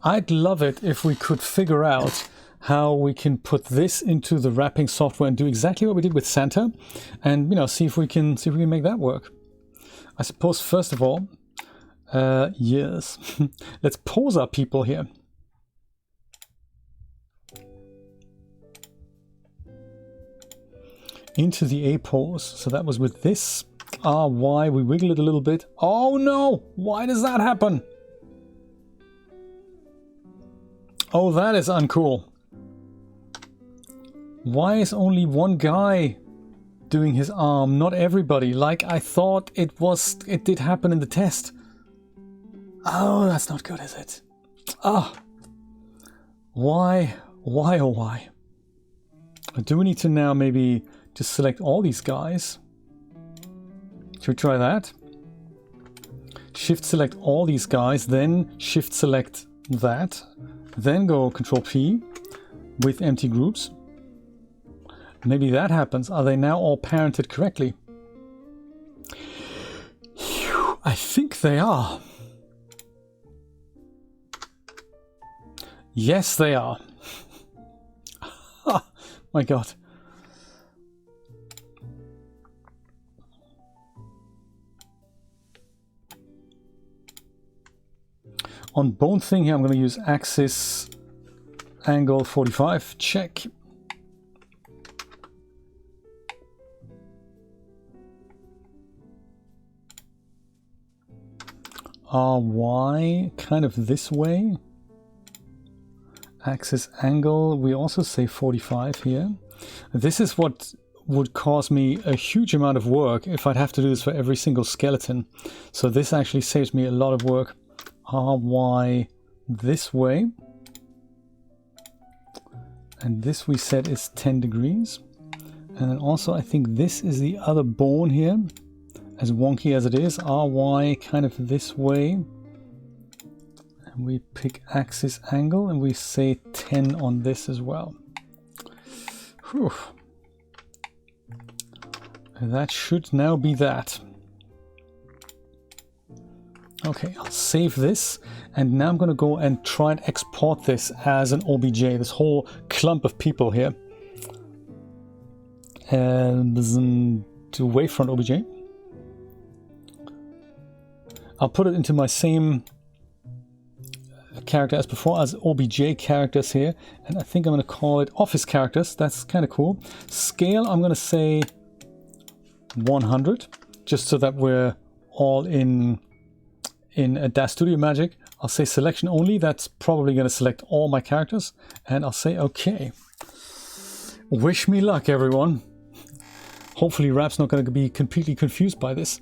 I'd love it if we could figure out how we can put this into the wrapping software and do exactly what we did with Santa, and, you know, see if we can make that work. I suppose, first of all, yes, let's pose our people here. Into the A pose. So that was with this. Y, we wiggle it a little bit. Oh no! Why does that happen? Oh, that is uncool. Why is only one guy doing his arm, not everybody? Like I thought it did happen in the test. Oh, that's not good, is it? Ah, why, oh why? Do we need to now maybe just select all these guys? Should we try that? Shift select all these guys, then shift select that, then go Control P with empty groups. Maybe that happens. Are they now all parented correctly? Phew, I think they are. Yes, they are. Oh, my God. On bone thing here, I'm going to use axis angle 45. Check. Y kind of this way. Axis angle, we also say 45 here. This is what would cause me a huge amount of work if I'd have to do this for every single skeleton. So this actually saves me a lot of work. RY this way. And this we said is 10 degrees. And then also I think this is the other bone here. As wonky as it is, RY kind of this way. And we pick axis angle and we say 10 on this as well. Whew. And that should now be that. Okay, I'll save this. And now I'm going to go and try and export this as an OBJ, this whole clump of people here. And to wavefront OBJ. I'll put it into my same character as before, as OBJ characters here, and I think I'm going to call it office characters. That's kind of cool. Scale, I'm going to say 100, just so that we're all in a DAZ Studio magic. I'll say selection only. That's probably going to select all my characters, and I'll say okay. Wish me luck, everyone. Hopefully Rap's not going to be completely confused by this.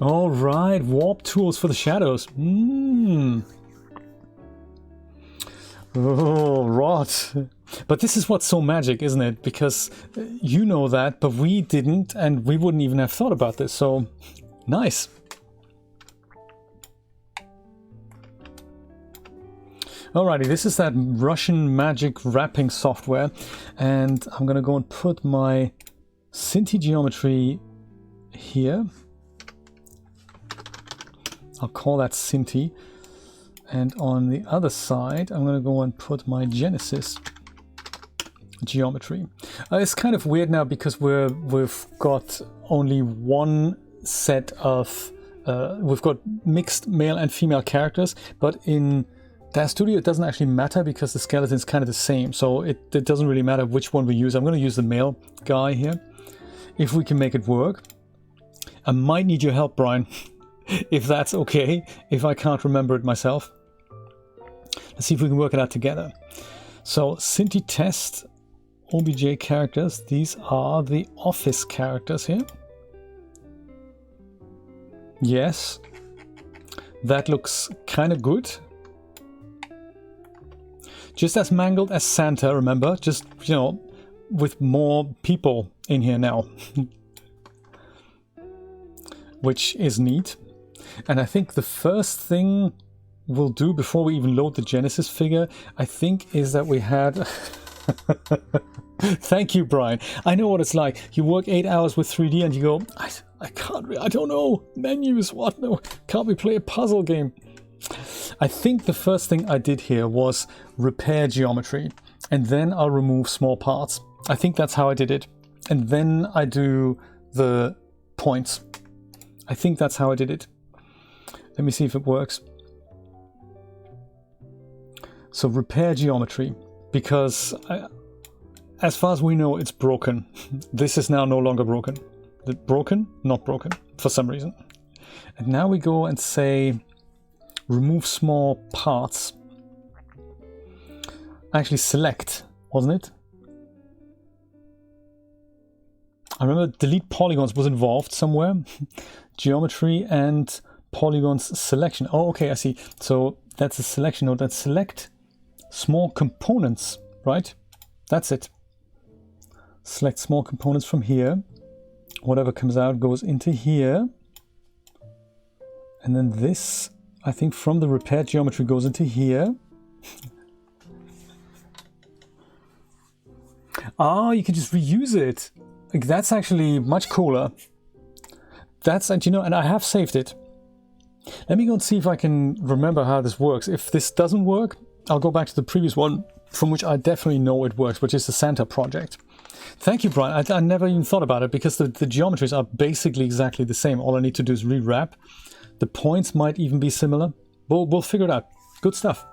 All right, warp tools for the shadows. Oh, rot. But this is what's so magic, isn't it? Because you know that, but we didn't, and we wouldn't even have thought about this. So, nice. Alrighty, this is that Russian magic wrapping software, and I'm gonna go and put my Synty geometry here. I'll call that Synty. And on the other side, I'm going to go and put my Genesis geometry. It's kind of weird now because we've got only one set of... we've got mixed male and female characters, but in DAZ Studio it doesn't actually matter because the skeleton is kind of the same. So it doesn't really matter which one we use. I'm going to use the male guy here, if we can make it work. I might need your help, Brian. If that's okay, if I can't remember it myself. Let's see if we can work it out together. So, Synty test, OBJ characters, these are the office characters here. Yes, that looks kind of good. Just as mangled as Santa, remember? Just, you know, with more people in here now. Which is neat. And I think the first thing we'll do before we even load the Genesis figure, I think, is that we had... Thank you, Brian. I know what it's like. You work 8 hours with 3D and you go, I can't, I don't know. Menus, what? No, can't we play a puzzle game? I think the first thing I did here was repair geometry. And then I'll remove small parts. I think that's how I did it. And then I do the points. I think that's how I did it. Let me see if it works. So repair geometry, because as far as we know, it's broken. This is now no longer broken. Broken? Not broken, for some reason. And now we go and say, remove small parts. actually select, wasn't it? I remember delete polygons was involved somewhere. Geometry and polygons selection. Oh, okay, I see. So that's a selection node. That's select small components, right? That's it. Select small components from here. Whatever comes out goes into here. And then this, I think from the repaired geometry goes into here. Oh, you can just reuse it. Like, that's actually much cooler. That's, and you know, and I have saved it. Let me go and see if I can remember how this works. If this doesn't work, I'll go back to the previous one from which I definitely know it works, which is the Santa project. Thank you, Brian. I never even thought about it because the geometries are basically exactly the same. All I need to do is rewrap. The points might even be similar. We'll figure it out. Good stuff.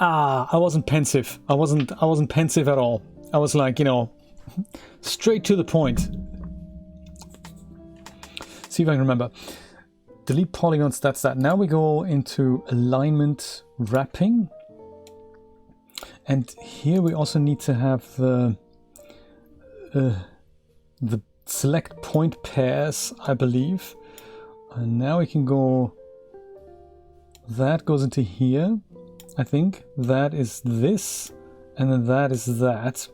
Ah, I wasn't pensive. I wasn't pensive at all. I was like, you know, straight to the point. See if I can remember. Delete polygons, that's that. Now we go into alignment wrapping. And here we also need to have the select point pairs, I believe. And now we can go, that goes into here. I think that is this, and then that is that.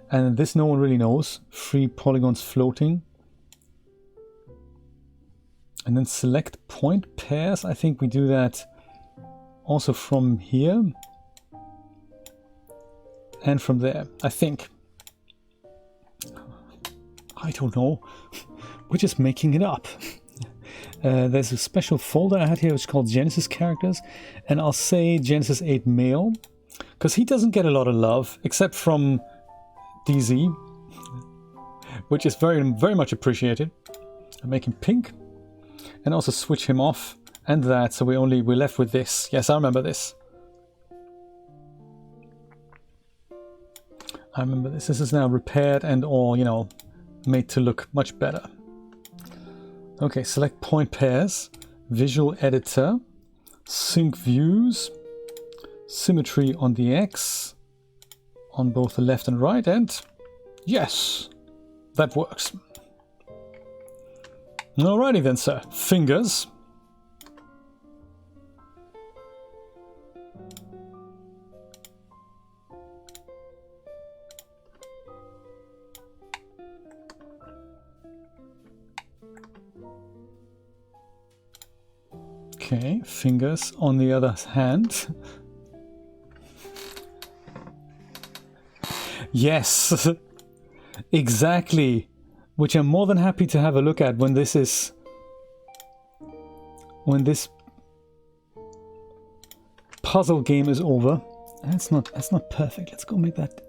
And this no one really knows. Free polygons floating. And then select point pairs. I think we do that also from here. And from there, I think. I don't know. We're just making it up. There's a special folder I had here which is called Genesis characters, and I'll say Genesis 8 male because he doesn't get a lot of love except from DZ, which is very much appreciated. I make him pink and also switch him off and that, so we're left with this. Yes, I remember this. I remember this. This is now repaired and all, you know, made to look much better. Okay, select point pairs, visual editor, sync views, symmetry on the X, on both the left and right, and yes, that works. Alrighty then, sir. Fingers. Okay, fingers on the other hand. Yes, exactly. Which I'm more than happy to have a look at when this puzzle game is over. That's not perfect. Let's go make that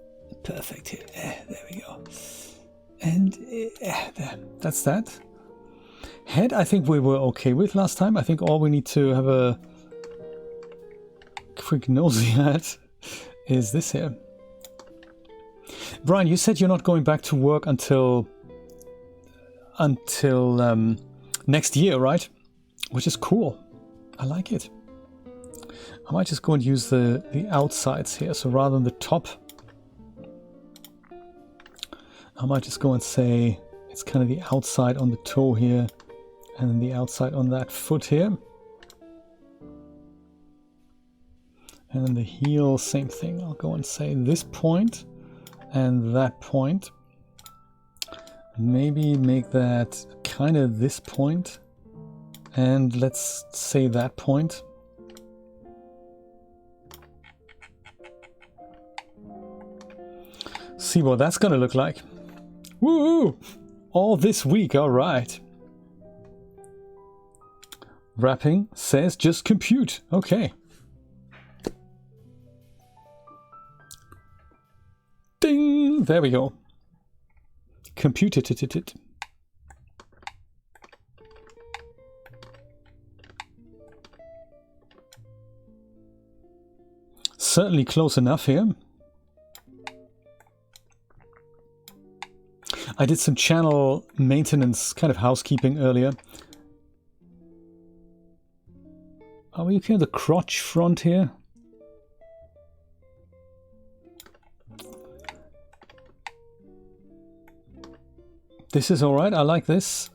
perfect here. There we go. And there. That's that. Head, I think we were okay with last time. I think all we need to have a quick nosy at is this here. Brian, you said you're not going back to work until next year, right? Which is cool. I like it. I might just go and use the outsides here. So rather than the top, I might just go and say it's kind of the outside on the toe here. And then the outside on that foot here. And then the heel, same thing. I'll go and say this point and that point. Maybe make that kind of this point. And let's say that point. See what that's gonna look like. Woo! All this week, all right. Wrapping says just compute. Okay. Ding! There we go. Computed it. Certainly close enough here. I did some channel maintenance, kind of housekeeping earlier. Are we okay with the crotch front here? This is alright, I like this.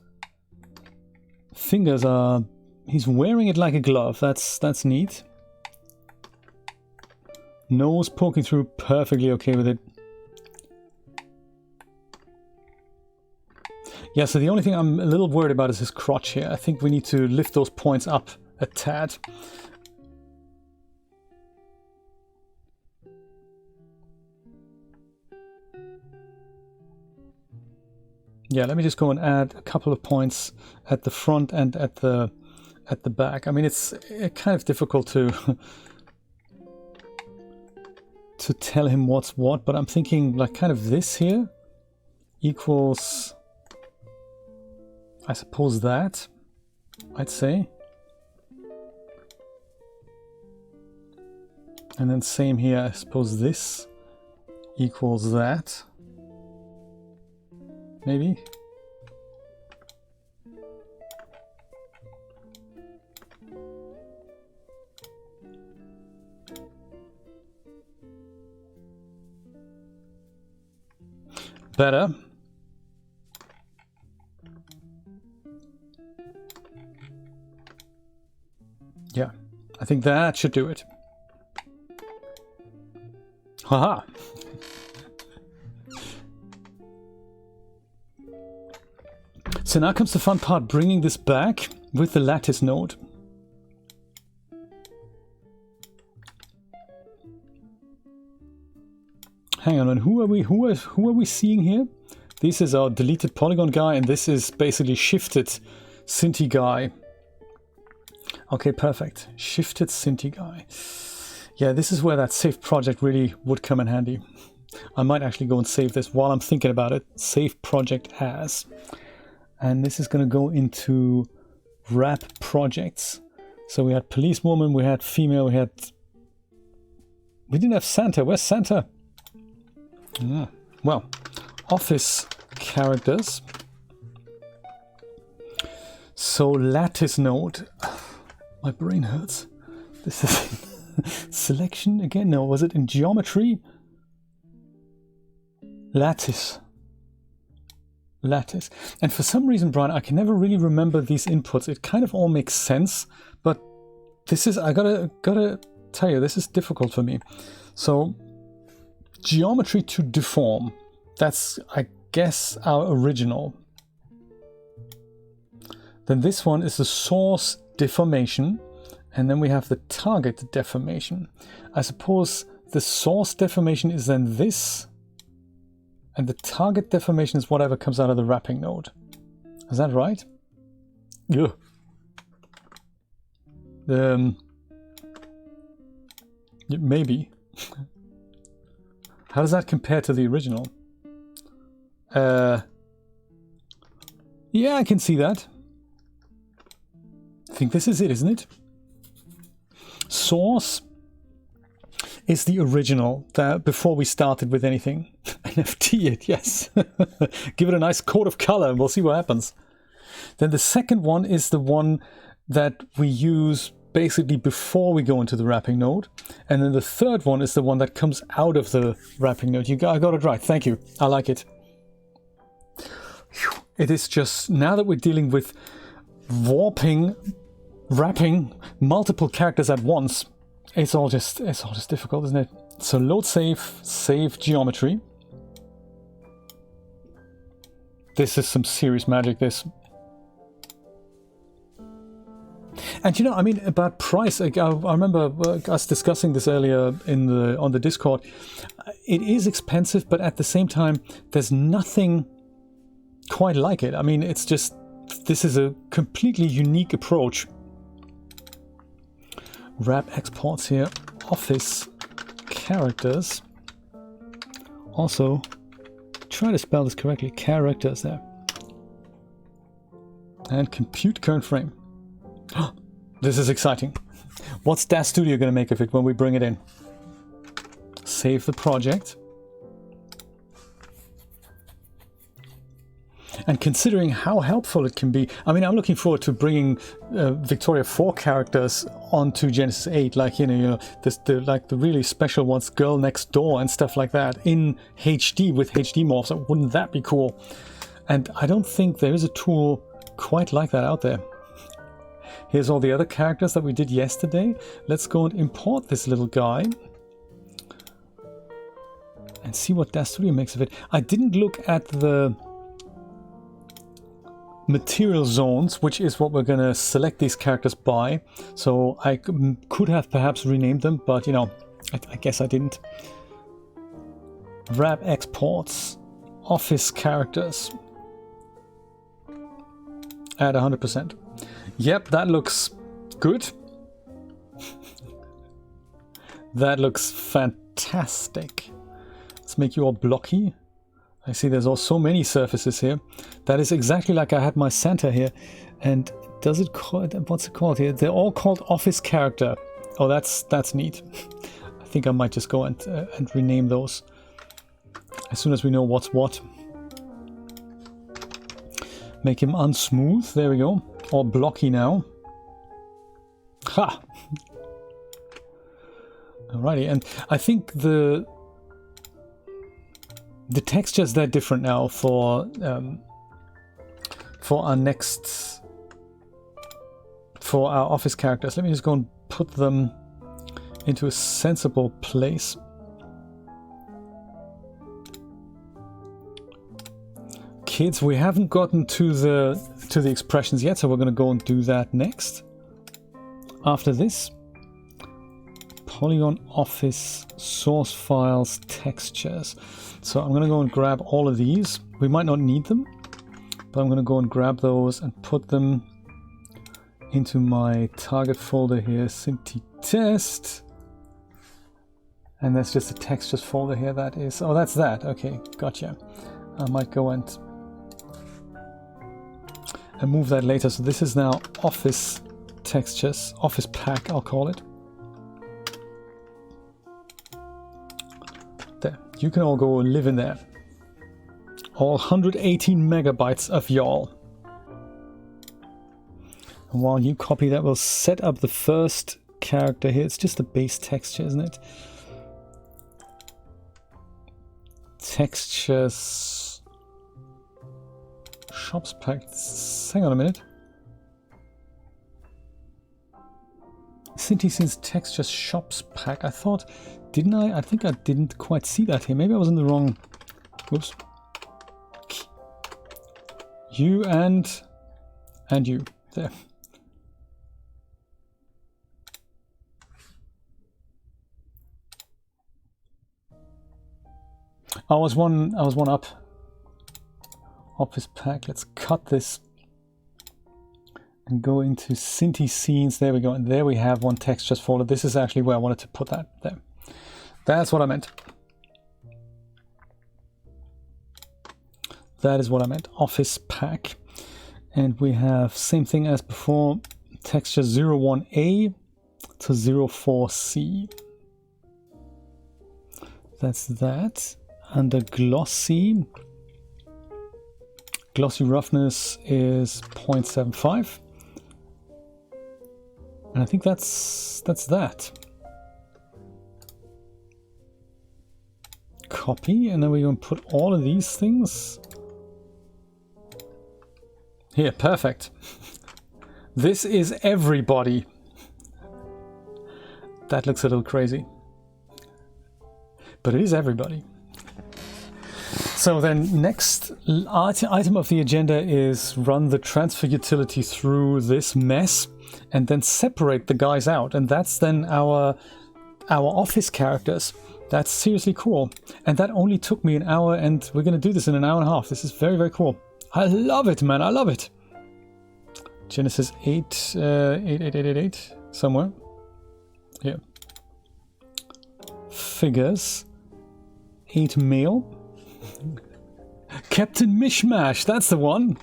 Fingers are... He's wearing it like a glove, that's neat. Nose poking through, perfectly okay with it. Yeah, so the only thing I'm a little worried about is his crotch here. I think we need to lift those points up a tad. Yeah, let me just go and add a couple of points at the front and at the back. I mean, it's kind of difficult to to tell him what's what, but I'm thinking like kind of this here equals, I suppose that, I'd say. And then same here, I suppose this equals that. Maybe. Better. Yeah, I think that should do it. Haha. So now comes the fun part, bringing this back with the lattice node. Hang on, and who are we seeing here? This is our deleted polygon guy, and this is basically shifted Synty guy. Okay, perfect. Shifted Synty guy. Yeah, this is where that save project really would come in handy. I might actually go and save this while I'm thinking about it. Save project as. And this is going to go into wrap projects. So we had policewoman, we had female, we didn't have Santa. Where's Santa? Well, office characters. So lattice node. My brain hurts. This is selection again. No, was it in geometry? Lattice. Lattice. And for some reason, Brian, I can never really remember these inputs. It kind of all makes sense, but this is, I gotta tell you, this is difficult for me. So geometry to deform. That's, I guess, our original. Then this one is the source deformation, and then we have the target deformation. I suppose the source deformation is then this, and the target deformation is whatever comes out of the wrapping node. Is that right? Ugh. Maybe. How does that compare to the original? Yeah, I can see that. I think this is it, isn't it? Source is the original that before we started with anything. NFT it, yes. Give it a nice coat of color and we'll see what happens. Then the second one is the one that we use basically before we go into the wrapping node. And then the third one is the one that comes out of the wrapping node. I got it right. Thank you. I like it. It is just, now that we're dealing with warping, wrapping multiple characters at once, it's all just difficult, isn't it? So load save geometry. This is some serious magic, this. And you know, I mean, about price, I remember us discussing this earlier on the Discord. It is expensive, but at the same time, there's nothing quite like it. I mean, it's just, this is a completely unique approach. Wrap exports here, office characters. Also, try to spell this correctly, characters there. And compute current frame. This is exciting. What's DAZ Studio going to make of it when we bring it in? Save the project. And considering how helpful it can be, I mean, I'm looking forward to bringing Victoria 4 characters onto Genesis 8, like, the really special ones, Girl Next Door and stuff like that, in HD with HD morphs. Wouldn't that be cool? And I don't think there is a tool quite like that out there. Here's all the other characters that we did yesterday. Let's go and import this little guy and see what DAZ Studio makes of it. I didn't look at the material zones, which is what we're going to select these characters by. So I could have perhaps renamed them, but I guess I didn't. Wrap exports, office characters at 100%. Yep, that looks good. That looks fantastic. Let's make you all blocky. I see there's also so many surfaces here. That is exactly like I had my center here. And does it call, what's it called here? They're all called office character. Oh, that's neat. I think I might just go and rename those as soon as we know what's what. Make him unsmooth. There we go. Or blocky now. Ha! Alrighty, and I think the textures, they're different now for our office characters. Let me just go and put them into a sensible place. Kids, we haven't gotten to the expressions yet, so we're going to go and do that next. After this, Polygon Office, source files, textures. So I'm going to go and grab all of these. We might not need them, but I'm going to go and grab those and put them into my target folder here, Synty Test. And that's just a textures folder here. That is, oh, that's that. Okay, gotcha. I might go and move that later. So this is now Office textures, Office pack, I'll call it. There, you can all go live in there. All 118 megabytes of y'all. And while you copy that, we'll set up the first character here. It's just a base texture, isn't it? Textures. Shops pack. Hang on a minute. Synty Scenes textures shops pack. I thought, didn't I? I think I didn't quite see that here. Maybe I was in the wrong. Whoops. You and you. There. I was one up. Office pack. Let's cut this and go into Synty Scenes. There we go. And there we have one textures folder. This is actually where I wanted to put that there. That's what I meant. That is what I meant. Office pack. And we have same thing as before. Texture 01A to 04C. That's that. Under glossy. Glossy roughness is 0.75. And I think that's that. Copy, and then we're going to put all of these things here. Perfect. This is everybody. That looks a little crazy, but it is everybody. So then next item of the agenda is run the transfer utility through this mess and then separate the guys out. And that's then our office characters. That's seriously cool. And that only took me an hour, and we're going to do this in an hour and a half. This is very, very cool. I love it, man. I love it. Genesis 8888 somewhere. Here. Figures. 8 male. Captain Mishmash, that's the one.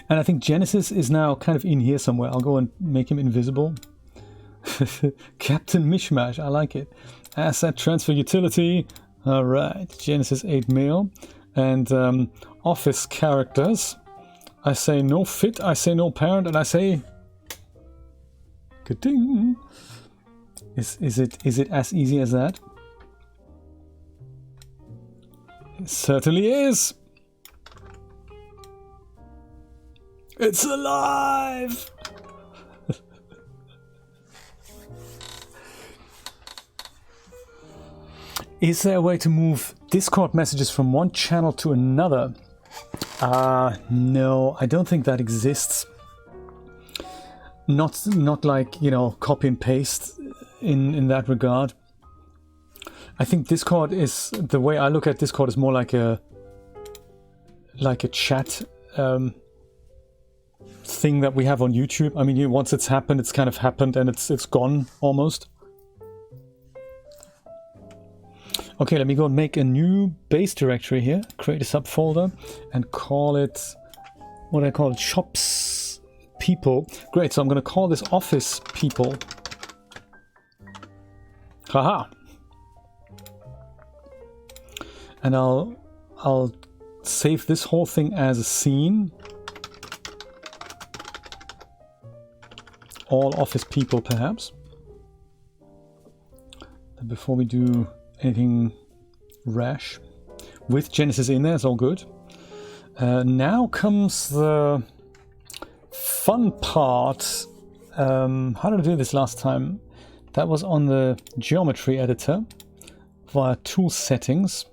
And I think Genesis is now kind of in here somewhere. I'll go and make him invisible. Captain Mishmash, I like it. asset transfer utility. All right, Genesis 8 mail. And office characters. I say no fit, I say no parent, and I say ka-ding. Is it as easy as that? It certainly is. It's alive. Is there a way to move Discord messages from one channel to another? No, I don't think that exists. Not like, you know, copy and paste in that regard. I think Discord is, the way I look at Discord is more like a chat thing that we have on YouTube. I mean, once it's happened, it's kind of happened and it's gone almost. Okay, let me go and make a new base directory here, create a subfolder and call it, what do I call it? Shops people. Great, so I'm going to call this office people. Haha. And I'll save this whole thing as a scene. All office people, perhaps. And before we do anything rash, with Genesis in there, it's all good. Now comes the fun part. How did I do this last time? That was on the geometry editor via tool settings.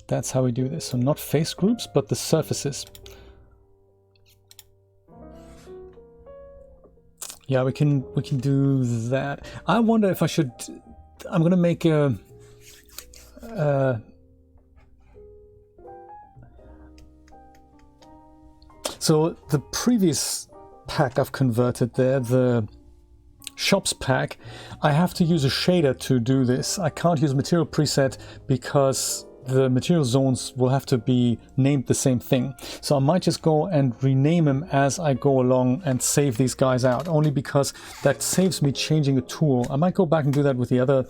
That's how we do this. So not face groups, but the surfaces. Yeah, we can do that. I wonder if I should. I'm gonna make a. So the previous pack I've converted there, the shops pack, I have to use a shader to do this. I can't use material preset because the material zones will have to be named the same thing. So I might just go and rename them as I go along and save these guys out, only because that saves me changing a tool. I might go back and do that with the other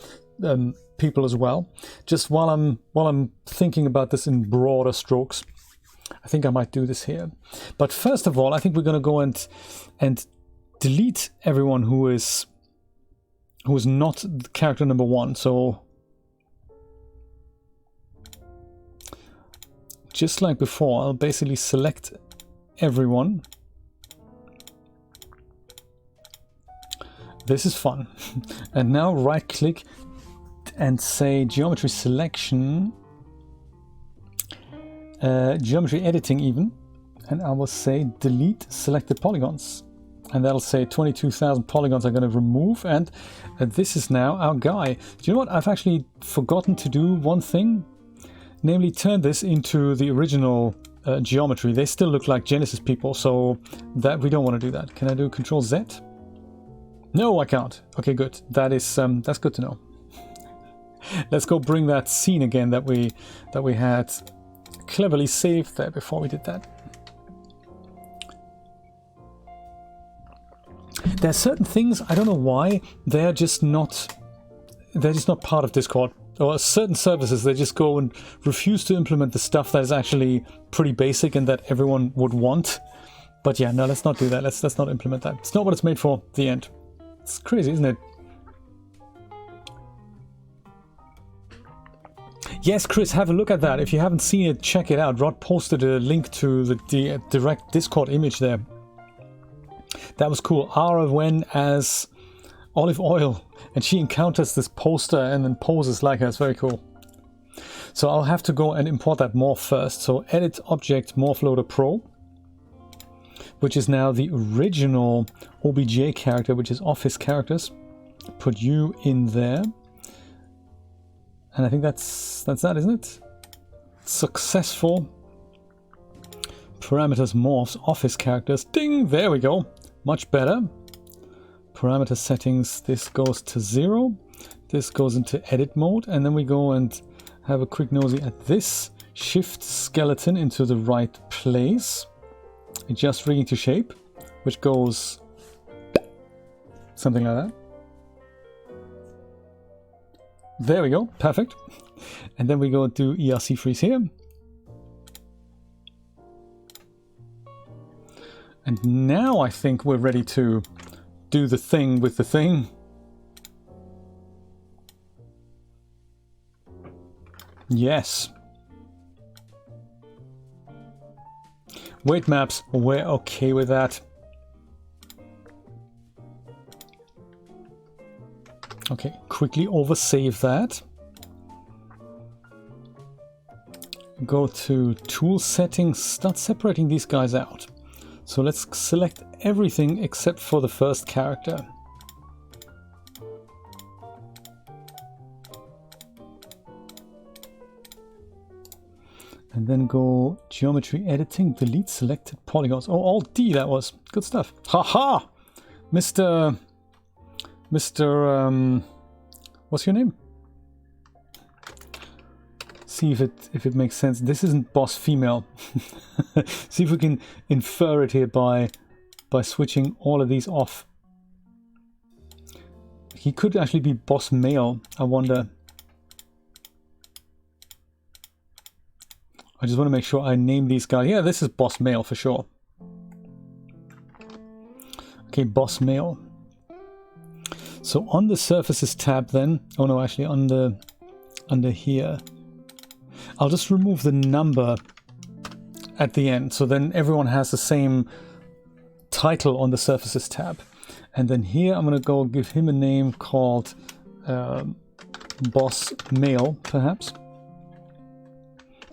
people as well. Just while I'm thinking about this in broader strokes, I think I might do this here. But first of all, I think we're going to go and delete everyone who is not character number 1. So just like before, I'll basically select everyone. This is fun. And now right click and say geometry selection, geometry editing even, and I will say delete selected polygons, and that'll say 22,000 polygons I'm going to remove, and this is now our guy. Do you know what? I've actually forgotten to do one thing, namely turn this into the original geometry. They still look like Genesis people, so that we don't want to do that. Can I do Control Z? No, I can't. Okay, good. That is that's good to know. Let's go bring that scene again that we had cleverly saved there before we did that. There are certain things, I don't know why, they're just not part of Discord. Or certain services, they just go and refuse to implement the stuff that is actually pretty basic and that everyone would want. But yeah, no, let's not do that. Let's not implement that. It's not what it's made for. The end. It's crazy, isn't it? Yes, Chris, have a look at that. If you haven't seen it, check it out. Rod posted a link to the direct Discord image there. That was cool. Ara Wen as Olive Oil, and she encounters this poster and then poses like her. It's very cool. So I'll have to go and import that morph first. So edit object morph loader pro, which is now the original OBJ character, which is office characters. Put you in there. And I think that's that, isn't it? Successful. Parameters morphs, office characters. Ding! There we go. Much better. Parameter settings, this goes to 0. This goes into edit mode. And then we go and have a quick nosy at this. Shift skeleton into the right place. Adjust rigging to shape, which goes something like that. There we go, perfect. And then we go do ERC freeze here. And now I think we're ready to do the thing with the thing. Yes. Weight maps, we're okay with that. Okay, quickly oversave that. Go to tool settings, start separating these guys out. So let's select everything except for the first character. And then go geometry editing, delete selected polygons. Oh, Alt D, that was good stuff. Haha! Mr. What's your name? See if it makes sense. This isn't boss female. See if we can infer it here by switching all of these off. He could actually be boss male, I wonder. I just want to make sure I name these guys. Yeah, this is boss male for sure. Okay, boss male. So on the surfaces tab then, oh no, actually under here, I'll just remove the number at the end. So then everyone has the same title on the surfaces tab. And then here I'm going to go give him a name called boss male, perhaps.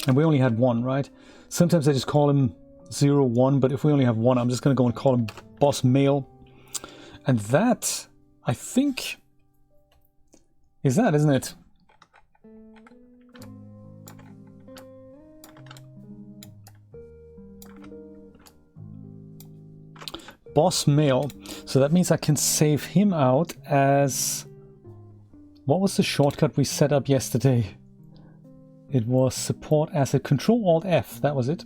And we only had one, right? Sometimes I just call him 0, 1, but if we only have one, I'm just going to go and call him boss male. And that, I think, is that, isn't it? Boss male. So that means I can save him out as... What was the shortcut we set up yesterday? It was support asset, Control-Alt-F, that was it.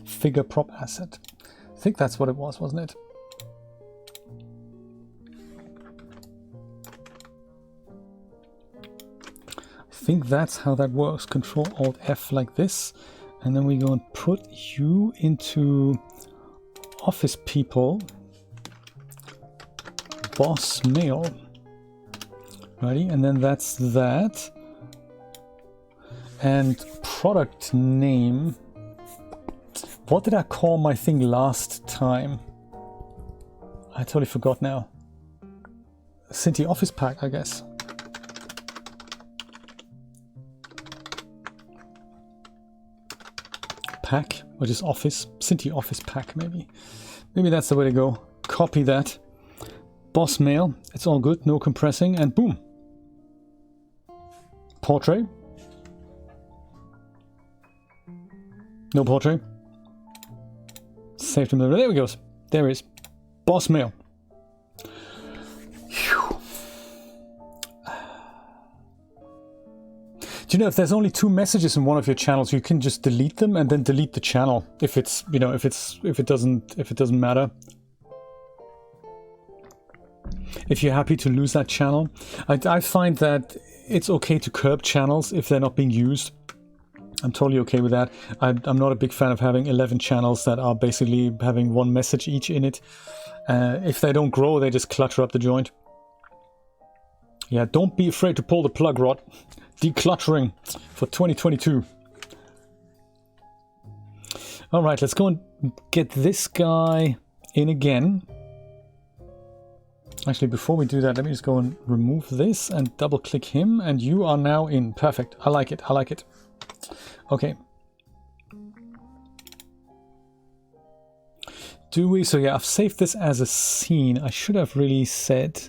Figure prop asset. I think that's what it was, wasn't it? I think that's how that works. Control-Alt-F like this. And then we go and put you into office people. Boss male. Righty, and then that's that. And product name. What did I call my thing last time? I totally forgot now. Synty Office pack, I guess. Pack, or just Office. Synty Office pack, maybe. Maybe that's the way to go. Copy that. Boss mail. It's all good. No compressing. And boom. Portrait. No portrait. Saved him there. There we go. There is. Boss mail. Whew. Do you know if there's only 2 messages in one of your channels, you can just delete them and then delete the channel if it's, you know, if it doesn't matter. If you're happy to lose that channel, I find that it's okay to curb channels if they're not being used. I'm totally okay with that. I'm not a big fan of having 11 channels that are basically having 1 message each in it. If they don't grow, they just clutter up the joint. Yeah, don't be afraid to pull the plug, Rod. Decluttering for 2022. All right, let's go and get this guy in again. Actually, before we do that, let me just go and remove this and double click him, and you are now in. Perfect. I like it. I like it. Okay. Do we? So yeah, I've saved this as a scene. I should have really said...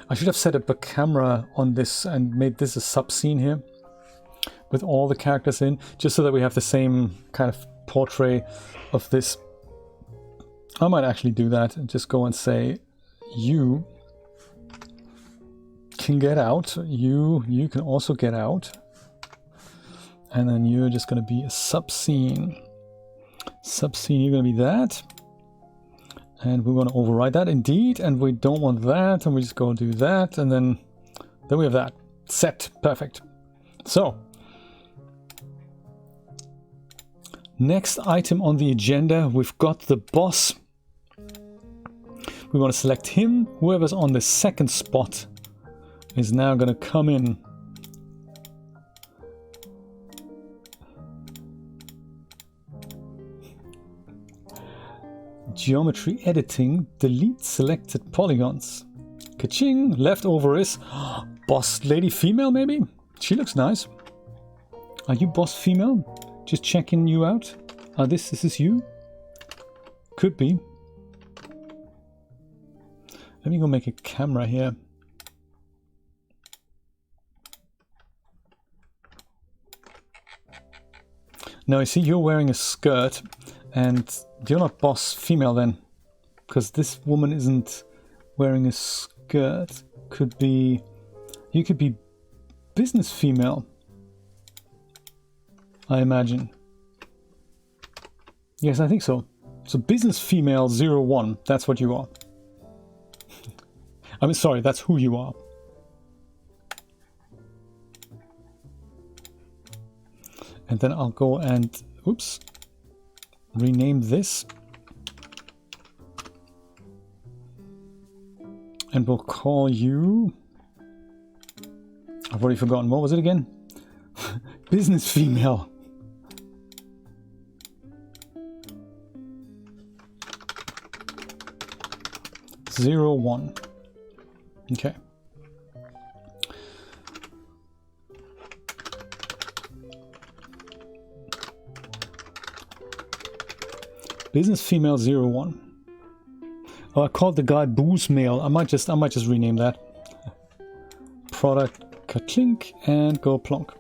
I should have set up a camera on this and made this a sub-scene here with all the characters in, just so that we have the same kind of portrait of this. I might actually do that and just go and say, you can get out, you can also get out, and then you're just going to be a sub-scene. Sub-scene, you're going to be that, And we want to override that indeed, and we don't want that, and we just go do that, and then we have that. Set. Perfect. So, next item on the agenda, we've got the boss. We want to select him. Whoever's on the second spot is now going to come in. Geometry editing, delete selected polygons. Ka-ching, leftover is boss lady female maybe? She looks nice. Are you boss female? Just checking you out. This is you? Could be. Let me go make a camera here. Now I see you're wearing a skirt, and you're not boss female then, because this woman isn't wearing a skirt. Could be, you could be business female, I imagine. Yes, I think so. So business female 01, that's what you are. I mean, sorry, that's who you are. And then I'll go and, oops, rename this. And we'll call you, I've already forgotten, what was it again? Business female. Zero one. Okay. Business female 01. Oh, I called the guy booze male. I might just rename that. Product ka-clink and go plonk.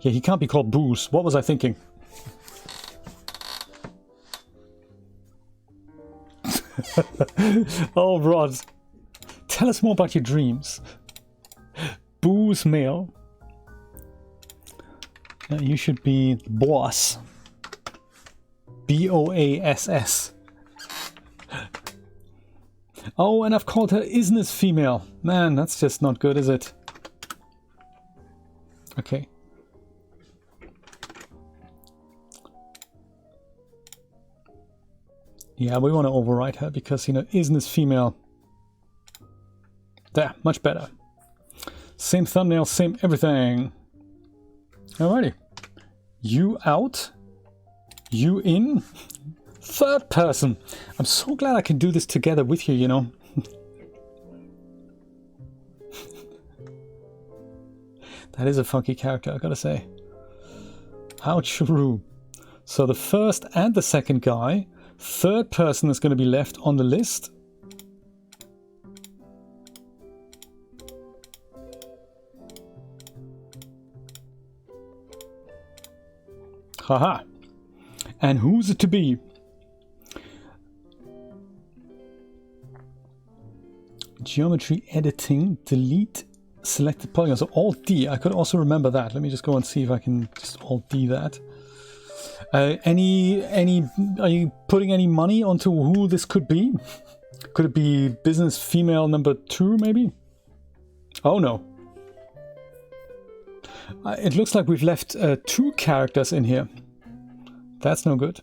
Yeah, he can't be called booze. What was I thinking? Oh, Rod, tell us more about your dreams. Booze male. You should be the boss. B-O-A-S-S. Oh, and I've called her isness female. Man, that's just not good, is it? Okay. Yeah, we want to override her because, you know, isness female. There, much better. Same thumbnail, same everything. Alrighty. You out. You in. Third person. I'm so glad I can do this together with you, you know. That is a funky character, I gotta say. Ouch-a-roo. So the first and the second guy. Third person is going to be left on the list. Haha. And who's it to be? Geometry editing, delete selected polygons. So Alt D. I could also remember that. Let me just go and see if I can just Alt D that. Are you putting any money onto who this could be? Could it be business female number 2 maybe? Oh no. It looks like we've left 2 characters in here. That's no good.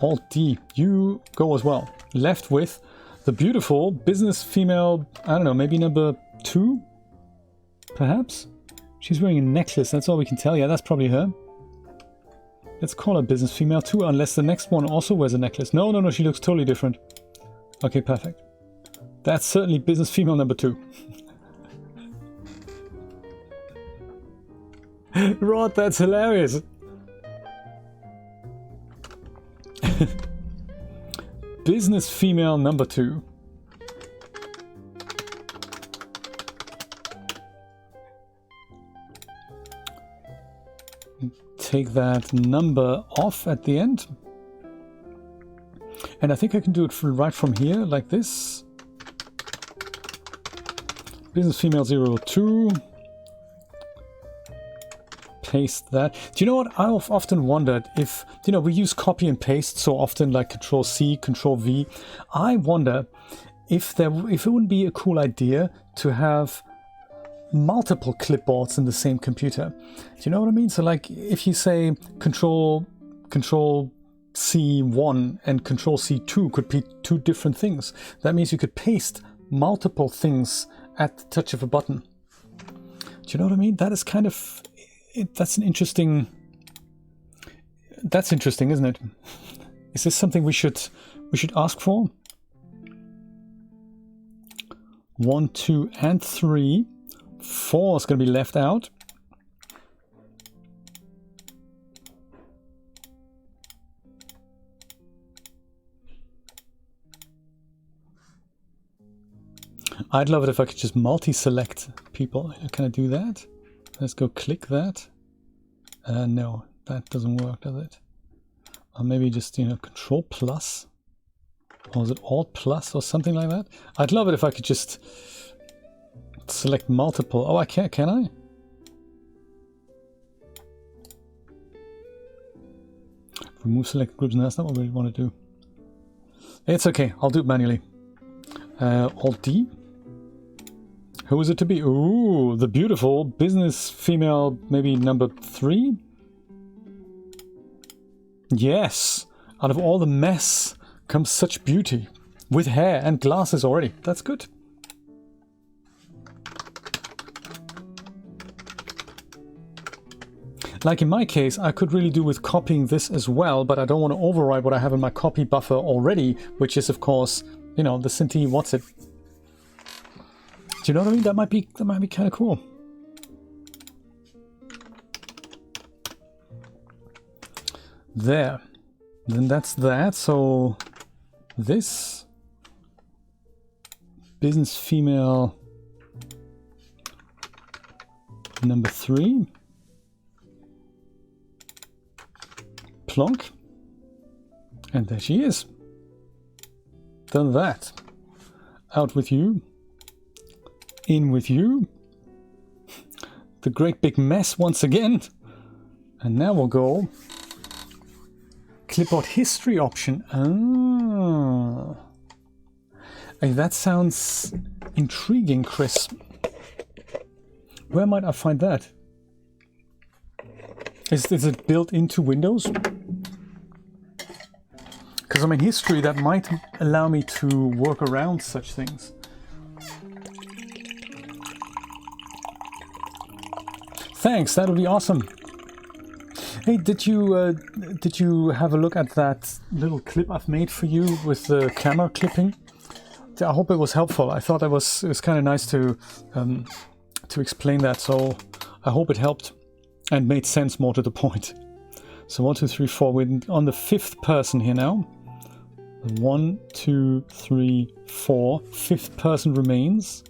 Alt D, you go as well. Left with the beautiful business female, I don't know, maybe number 2? Perhaps? She's wearing a necklace, that's all we can tell. Yeah, that's probably her. Let's call her business female 2, unless the next one also wears a necklace. No, no, no, she looks totally different. Okay, perfect. That's certainly business female number 2. Rod, that's hilarious. Business female number 2. Take that number off at the end. And I think I can do it right from here, like this. Business female 02. paste that. Do you know what? I've often wondered if, you know, we use copy and paste so often, like Control C, Control V. I wonder if it wouldn't be a cool idea to have multiple clipboards in the same computer. Do you know what I mean? So like if you say Control C1 and Control C2 could be two different things. That means you could paste multiple things at the touch of a button. Do you know what I mean? That is kind of, that's interesting, isn't it? Is this something we should ask for? 1, 2, and 3. 4 is going to be left out. I'd love it if I could just multi-select people. Can I do that? Let's go click that. No, that doesn't work, does it? Or maybe just, you know, Control plus. Or is it Alt plus or something like that? I'd love it if I could just select multiple. Oh, I can't, can I? Remove select groups. No, that's not what we want to do. It's okay. I'll do it manually. Alt D. Who is it to be? Ooh, the beautiful business female, maybe number 3? Yes! Out of all the mess comes such beauty. With hair and glasses already. That's good. Like in my case, I could really do with copying this as well, but I don't want to override what I have in my copy buffer already, which is of course, you know, the Synty what's it. Do you know what I mean? That might be kind of cool. There. Then that's that. So this business female number 3. Plonk. And there she is. Done that. Out with you. In with you. The great big mess once again. And now we'll go clipboard history option. Ah. Hey, that sounds intriguing, Chris. Where might I find that? Is it built into Windows? Because I mean, history, that might allow me to work around such things. Thanks, that would be awesome. Hey, did you have a look at that little clip I've made for you with the camera clipping? I hope it was helpful. I thought it was kind of nice to explain that. So I hope it helped and made sense more to the point. So 1, 2, 3, 4. We're on the 5th person here now. 1, 2, 3, 4. 5th person remains.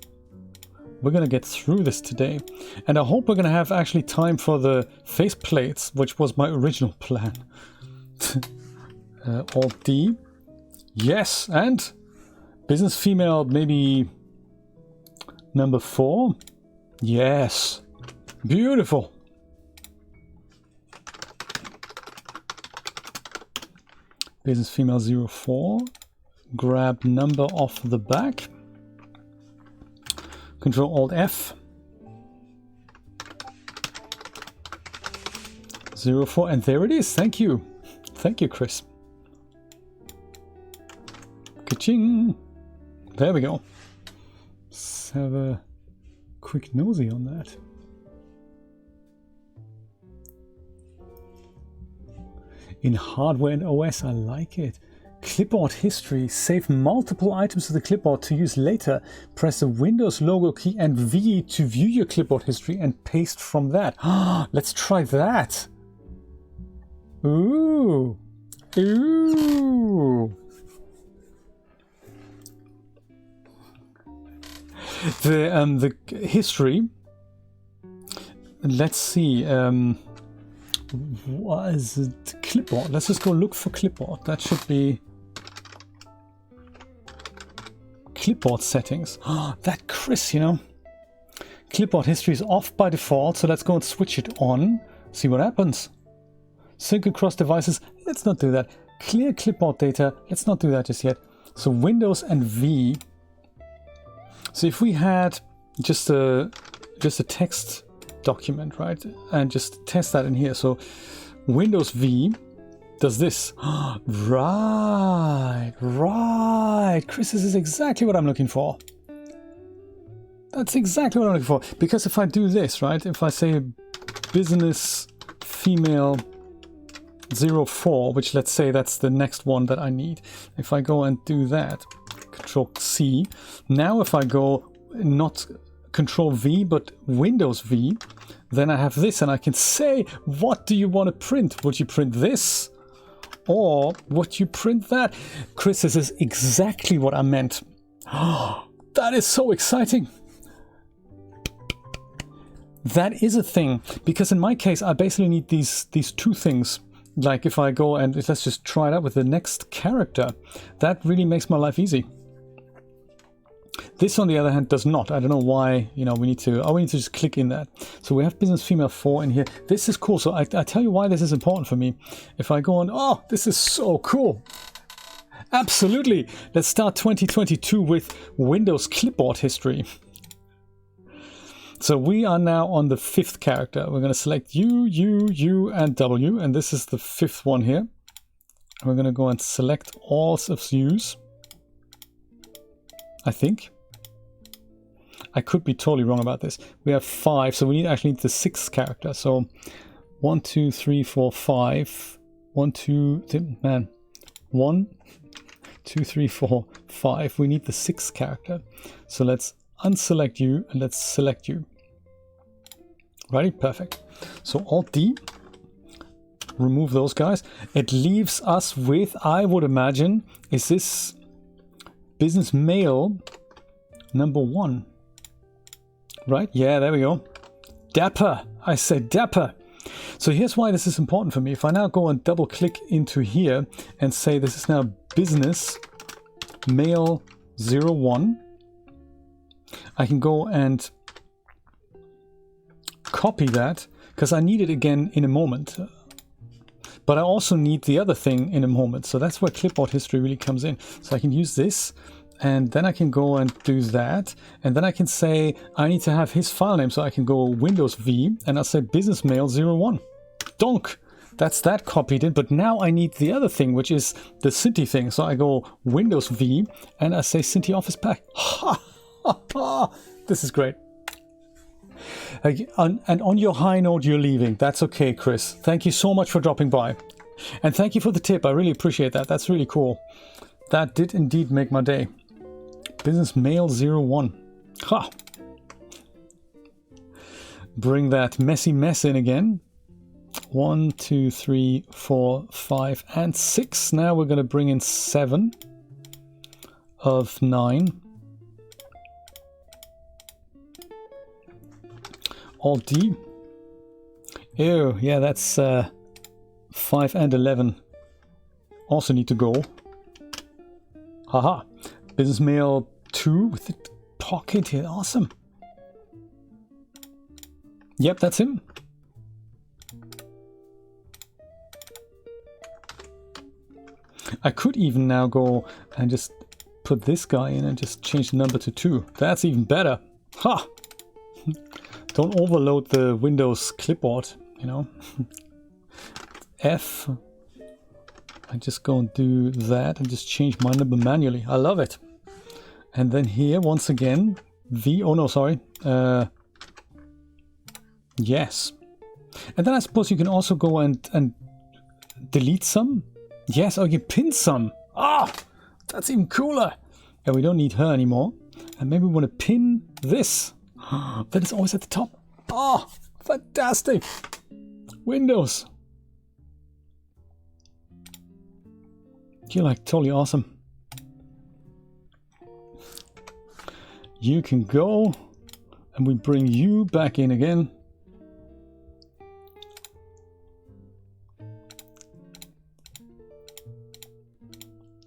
We're going to get through this today. And I hope we're going to have actually time for the face plates, which was my original plan. Alt D. Yes, and business female, maybe number 4. Yes. Beautiful. Business female 04. Grab number off the back. Control Alt F. 04, and there it is. Thank you. Thank you, Chris. Ka-ching. There we go. Let's have a quick nosy on that. In hardware and OS, I like it. Clipboard history. Save multiple items to the clipboard to use later. Press the Windows logo key and V to view your clipboard history and paste from that. Let's try that. Ooh. Ooh. The history. Let's see. What is it? Clipboard. Let's just go look for clipboard. That should be clipboard settings. That Chris, you know. Clipboard history is off by default, so let's go and switch it on. See what happens. Sync across devices. Let's not do that. Clear clipboard data. Let's not do that just yet. So Windows and V. So if we had just a text document, right? And just test that in here. So Windows V does this. Right. Chris, this is exactly what I'm looking for. That's exactly what I'm looking for. Because if I do this, right? If I say business female 04, which let's say that's the next one that I need. If I go and do that, Control C. Now if I go not Control V, but Windows V, then I have this and I can say, what do you want to print? Would you print this? Or would you print that? Chris, this is exactly what I meant. That is so exciting. That is a thing, because in my case, I basically need these two things. Like if I go and let's just try it out with the next character, that really makes my life easy. This, on the other hand, does not. I don't know why, you know, we need to just click in that. So we have business female 4 in here. This is cool. So I tell you why this is important for me. If I go on, oh, this is so cool. Absolutely. Let's start 2022 with Windows clipboard history. So we are now on the 5th character. We're going to select U, U, U, and W. And this is the 5th one here. And we're going to go and select all of U's. I think. I could be totally wrong about this. We have 5, so we actually need the 6th character. So 1, 2, 3, 4, 5. 1, 2, man. 1, 2, 3, 4, 5. We need the 6th character. So let's unselect you and let's select you. Ready? Perfect. So Alt D, remove those guys. It leaves us with, I would imagine, is this business mail number 1? Right? Yeah, there we go. Dapper. I said dapper. So here's why this is important for me. If I now go and double click into here and say this is now business mail 01, I can go and copy that because I need it again in a moment. But I also need the other thing in a moment. So that's where clipboard history really comes in. So I can use this and then I can go and do that. And then I can say I need to have his file name. So I can go Windows V and I'll say business mail 01. Donk. That's that copied in. But now I need the other thing, which is the Synty thing. So I go Windows V and I say Synty Office Pack. Ha! This is great. And on your high note, you're leaving. That's okay, Chris. Thank you so much for dropping by. And thank you for the tip. I really appreciate that. That's really cool. That did indeed make my day. Business Mail 01. Ha! Bring that messy mess in again. 1, 2, 3, 4, 5, and 6. Now we're going to bring in 7 of 9. Alt D. Oh, yeah, that's 5 and 11. Also need to go. Haha. Business Mail 2 with the pocket here. Awesome. Yep, that's him. I could even now go and just put this guy in and just change the number to 2. That's even better. Ha! Don't overload the Windows clipboard, you know. F. I just go and do that and just change my number manually. I love it. And then here, once again, V. Oh no, sorry. Yes. And then I suppose you can also go and delete some. Yes, or you pin some. Ah, that's even cooler. Yeah, we don't need her anymore. And maybe we want to pin this. That is always at the top. Oh, fantastic. Windows. You're like totally awesome. You can go and we bring you back in again.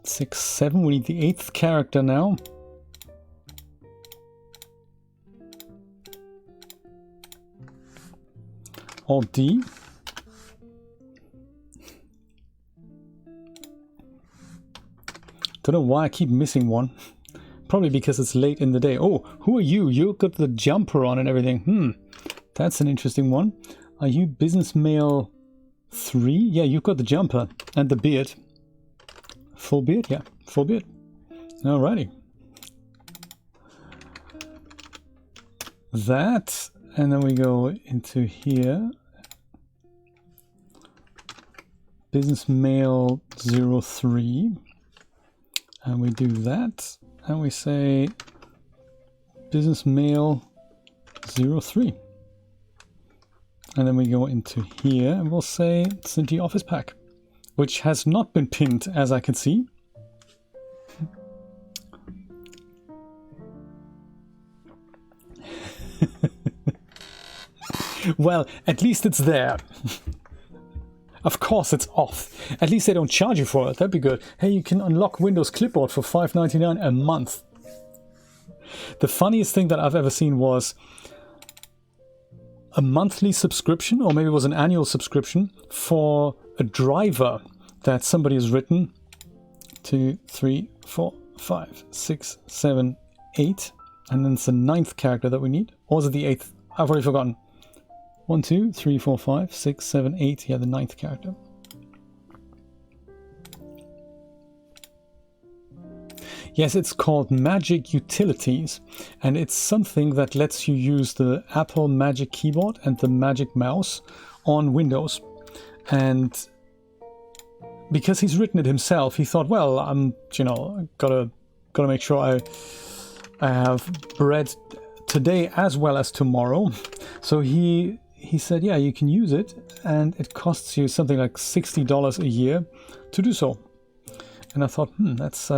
Six, 7. We need the 8th character now. Alt D. Don't know why I keep missing one. Probably because it's late in the day. Oh, who are you? You got the jumper on and everything. That's an interesting one. Are you business mail 3? Yeah, you've got the jumper and the beard. Full beard? Yeah, full beard. Alrighty. That, and then we go into here. Business mail 03. And we do that. And we say business mail 03. And then we go into here and we'll say Synty Office Pack, which has not been pinned as I can see. Well, at least it's there. Of course it's off. At least they don't charge you for it. That'd be good. Hey, you can unlock Windows Clipboard for $5.99 a month. The funniest thing that I've ever seen was a monthly subscription, or maybe it was an annual subscription, for a driver that somebody has written. 2, 3, 4, 5, 6, 7, 8. And then it's the 9th character that we need. Or was it the 8th? I've already forgotten. 1, 2, 3, 4, 5, 6, 7, 8. Yeah, the 9th character. Yes, it's called Magic Utilities, and it's something that lets you use the Apple Magic Keyboard and the Magic Mouse on Windows. And because he's written it himself, he thought, well, I'm, gotta make sure I have bread today as well as tomorrow. So he said, yeah, you can use it, and it costs you something like $60 a year to do so. And I thought, that's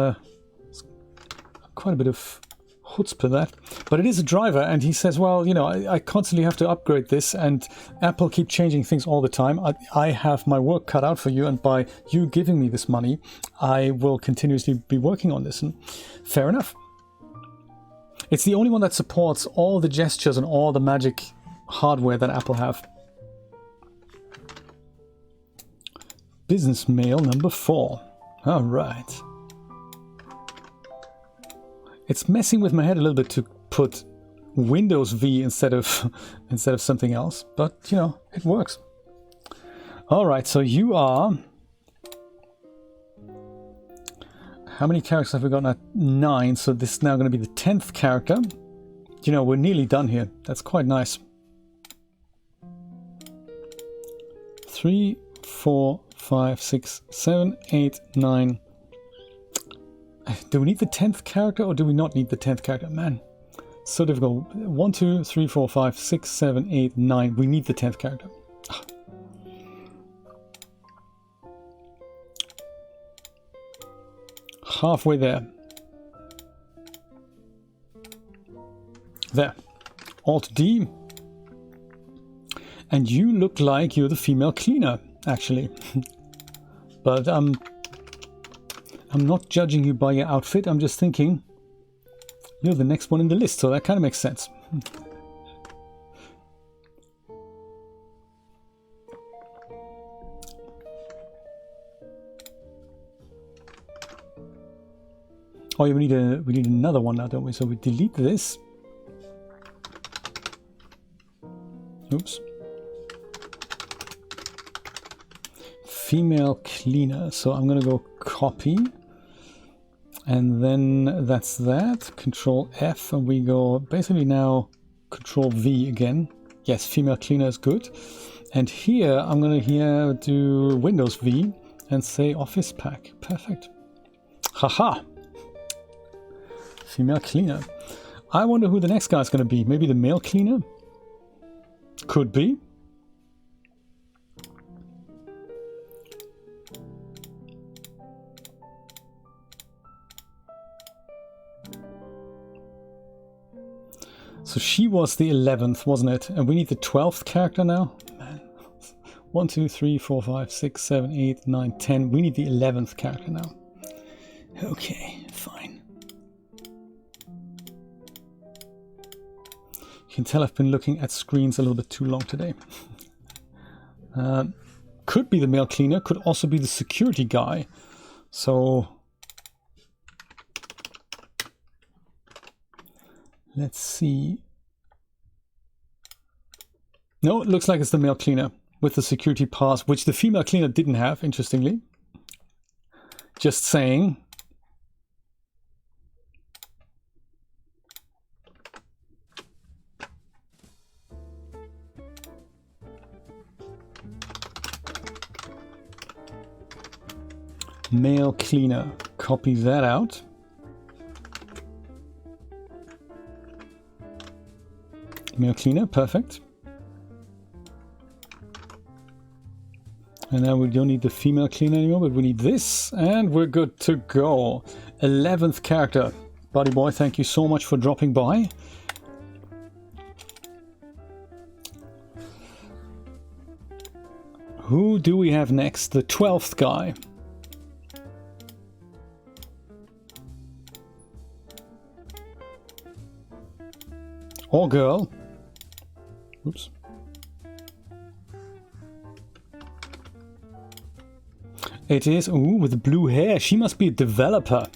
quite a bit of chutzpah that. But it is a driver, and he says, well, I constantly have to upgrade this, and Apple keep changing things all the time. I have my work cut out for you, and by you giving me this money, I will continuously be working on this. And fair enough. It's the only one that supports all the gestures and all the magic hardware that Apple have. Business mail number 4. All right. It's messing with my head a little bit to put Windows V instead of something else, but it works. All right, so you are. How many characters have we got now? 9. So this is now going to be the 10th character. We're nearly done here. That's quite nice. 3, 4, 5, 6, 7, 8, 9. Do we need the 10th character or do we not need the 10th character? Man, so difficult. 1, 2, 3, 4, 5, 6, 7, 8, 9. We need the 10th character. Halfway there. There. Alt D. And you look like you're the female cleaner, actually. But I'm not judging you by your outfit. I'm just thinking you're the next one in the list, so that kind of makes sense. Oh, yeah, we need another one now, don't we? So we delete this. Oops. Female cleaner. So I'm going to go copy. And then that's that. Control F. And we go basically now Control V again. Yes, female cleaner is good. And here I'm going to do Windows V and say Office Pack. Perfect. Haha. Female cleaner. I wonder who the next guy is going to be. Maybe the male cleaner? Could be. So she was the 11th, wasn't it? And we need the 12th character now? Man. 1, 2, 3, 4, 5, 6, 7, 8, 9, 10. We need the 11th character now. Okay, fine. You can tell I've been looking at screens a little bit too long today. Could be the male cleaner, could also be the security guy. So Let's see. No, it looks like it's the male cleaner with the security pass, which the female cleaner didn't have, interestingly. Just saying. Male cleaner. Copy that out. Male cleaner, perfect. And now we don't need the female cleaner anymore, but we need this, and we're good to go. 11th character. Buddy boy, thank you so much for dropping by. Who do we have next? The 12th guy. Or girl. Oops. It is, ooh, with blue hair. She must be a developer.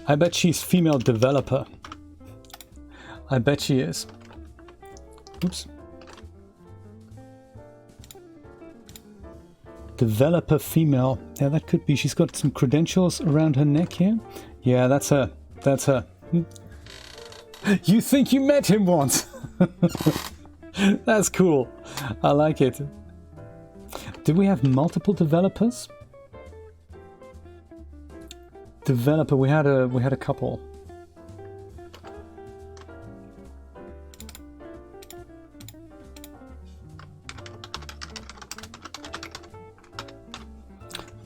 I bet she's female developer. I bet she is. Oops. Developer female. Yeah, that could be. She's got some credentials around her neck here. Yeah, that's her. That's her. You think you met him once? That's cool. I like it. Do we have multiple developers? Developer, we had a couple.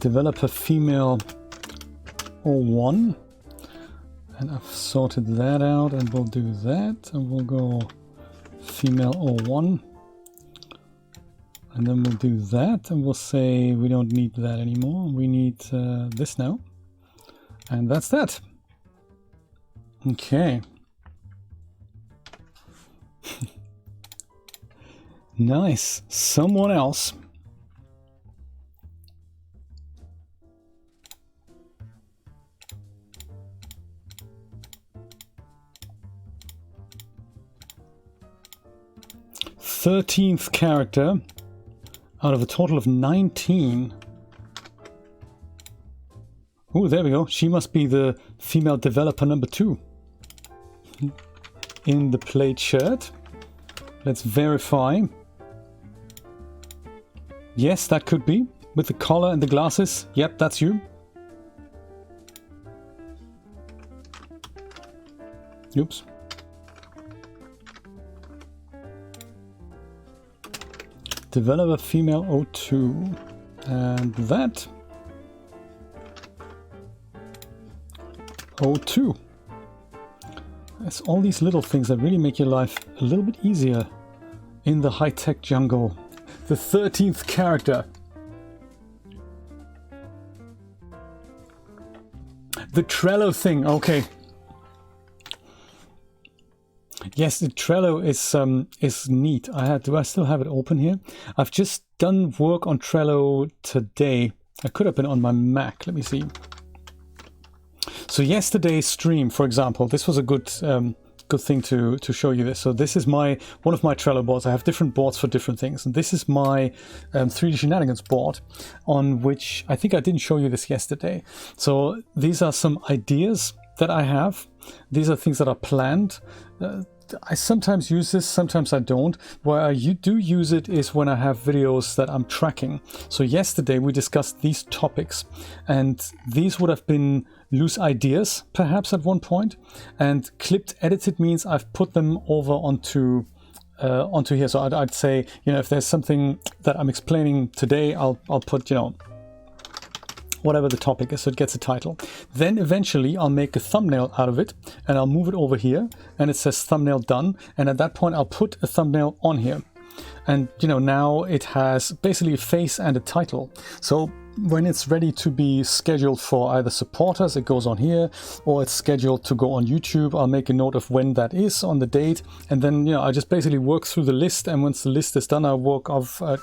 Developer female 01, and I've sorted that out, and we'll do that, and we'll go female 01, and then we'll do that, and we'll say we don't need that anymore. We need this now. And that's that. Okay. Nice. Someone else. Thirteenth character out of a total of 19. Oh, there we go. She must be the female developer number 2. In the plaid shirt. Let's verify. Yes, that could be. With the collar and the glasses. Yep, that's you. Oops. Developer female 02. And that. 02. It's all these little things that really make your life a little bit easier in the high-tech jungle. The 13th character. The Trello thing, okay. Yes, the Trello is neat. Do I still have it open here? I've just done work on Trello today. I could have been on my Mac. Let me see. So yesterday's stream, for example, this was a good thing to show you this. So this is one of my Trello boards. I have different boards for different things, and this is my 3D Shenanigans board, on which I think I didn't show you this yesterday. So these are some ideas that I have. These are things that are planned. I sometimes use this, sometimes I don't. Where I do use it is when I have videos that I'm tracking. So yesterday we discussed these topics, and these would have been loose ideas perhaps at one point, and clipped edited means I've put them over onto here. So I'd say, if there's something that I'm explaining today, I'll put, whatever the topic is, so it gets a title. Then eventually I'll make a thumbnail out of it, and I'll move it over here, and it says thumbnail done, and at that point I'll put a thumbnail on here. And now it has basically a face and a title. So when it's ready to be scheduled for either supporters, it goes on here, or it's scheduled to go on YouTube. I'll make a note of when that is on the date, and then I just basically work through the list, and once the list is done, I work off. I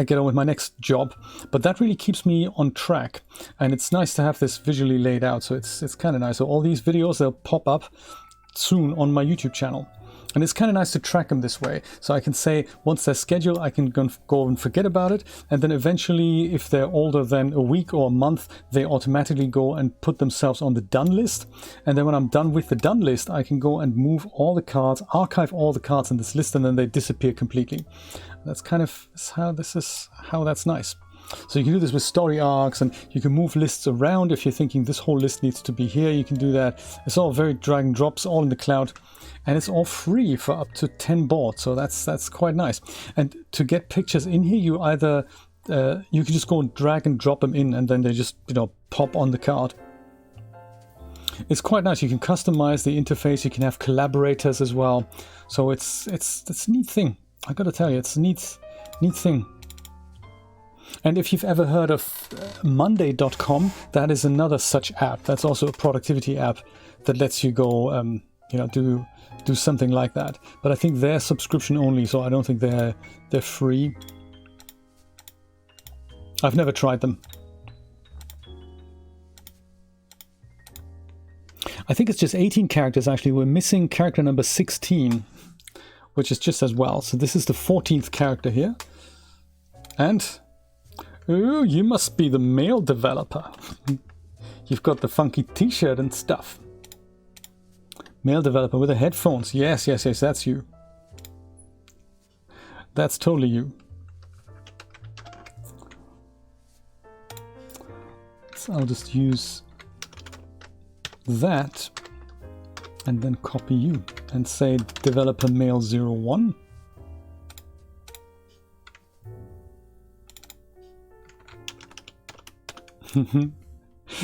get on with my next job. But that really keeps me on track, and it's nice to have this visually laid out. So it's kind of nice. So all these videos, they'll pop up soon on my YouTube channel. And it's kind of nice to track them this way. So I can say, once they're scheduled, I can go and forget about it. And then eventually, if they're older than a week or a month, they automatically go and put themselves on the done list. And then when I'm done with the done list, I can go and move all the cards, archive all the cards in this list, and then they disappear completely. That's kind of how that's nice. So you can do this with story arcs, and you can move lists around. If you're thinking this whole list needs to be here, you can do that. It's all very drag and drops, all in the cloud. And it's all free for up to 10 boards, so that's quite nice. And to get pictures in here, you either you can just go and drag and drop them in, and then they just, you know, pop on the card. It's quite nice. You can customize the interface. You can have collaborators as well. So it's a neat thing. I gotta tell you, it's a neat thing. And if you've ever heard of Monday.com, that is another such app. That's also a productivity app that lets you go, you know, do something like that. But I think they're subscription only, so I don't think they're free. I've never tried them. I think it's just 18 characters actually. We're missing character number 16, which is just as well. So this is the 14th character here. And oh, you must be the male developer. You've got the funky t-shirt and stuff. Male developer with the headphones. Yes, that's you. That's totally you. So I'll just use that and then copy you and say developer male 01.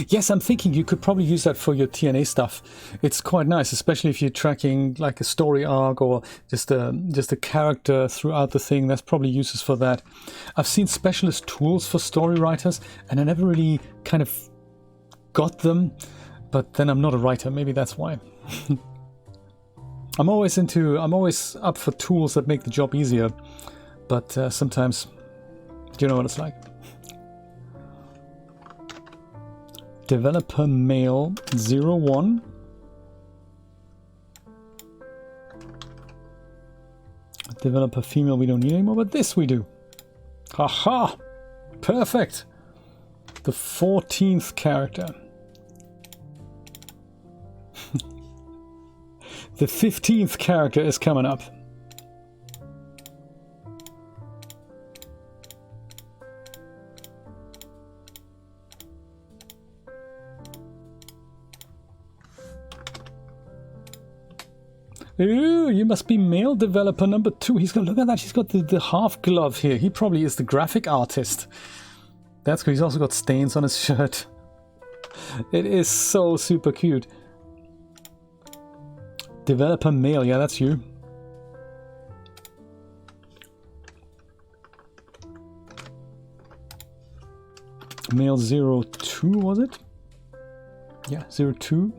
Yes, I'm thinking you could probably use that for your TNA stuff. It's quite nice, especially if you're tracking like a story arc or just a character throughout the thing. That's probably uses for that. I've seen specialist tools for story writers, and I never really kind of got them. But then I'm not a writer. Maybe that's why. I'm always up for tools that make the job easier. But sometimes, you know what it's like. Developer male 01. Developer female we don't need anymore, but this we do. Haha! Perfect! The 14th character. The 15th character is coming up. Ooh, you must be male developer number 2. He's got, look at that, he's got the half glove here. He probably is the graphic artist. That's good. He's also got stains on his shirt. It is so super cute. Developer male, yeah, that's you. Male 02, was it? Yeah, 02.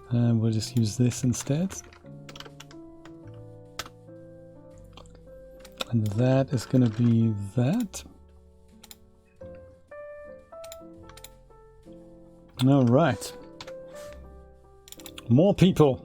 And we'll just use this instead. And that is going to be that. All right. More people.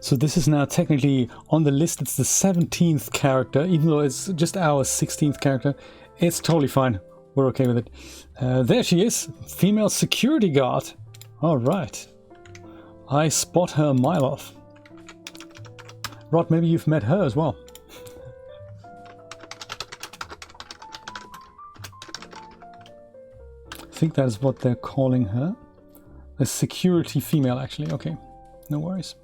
So this is now technically on the list. It's the 17th character, even though it's just our 16th character. It's totally fine. We're okay with it. There she is, female security guard. All right. I spot her a mile off. Rod, maybe you've met her as well. I think that is what they're calling her. A security female, actually. Okay, no worries.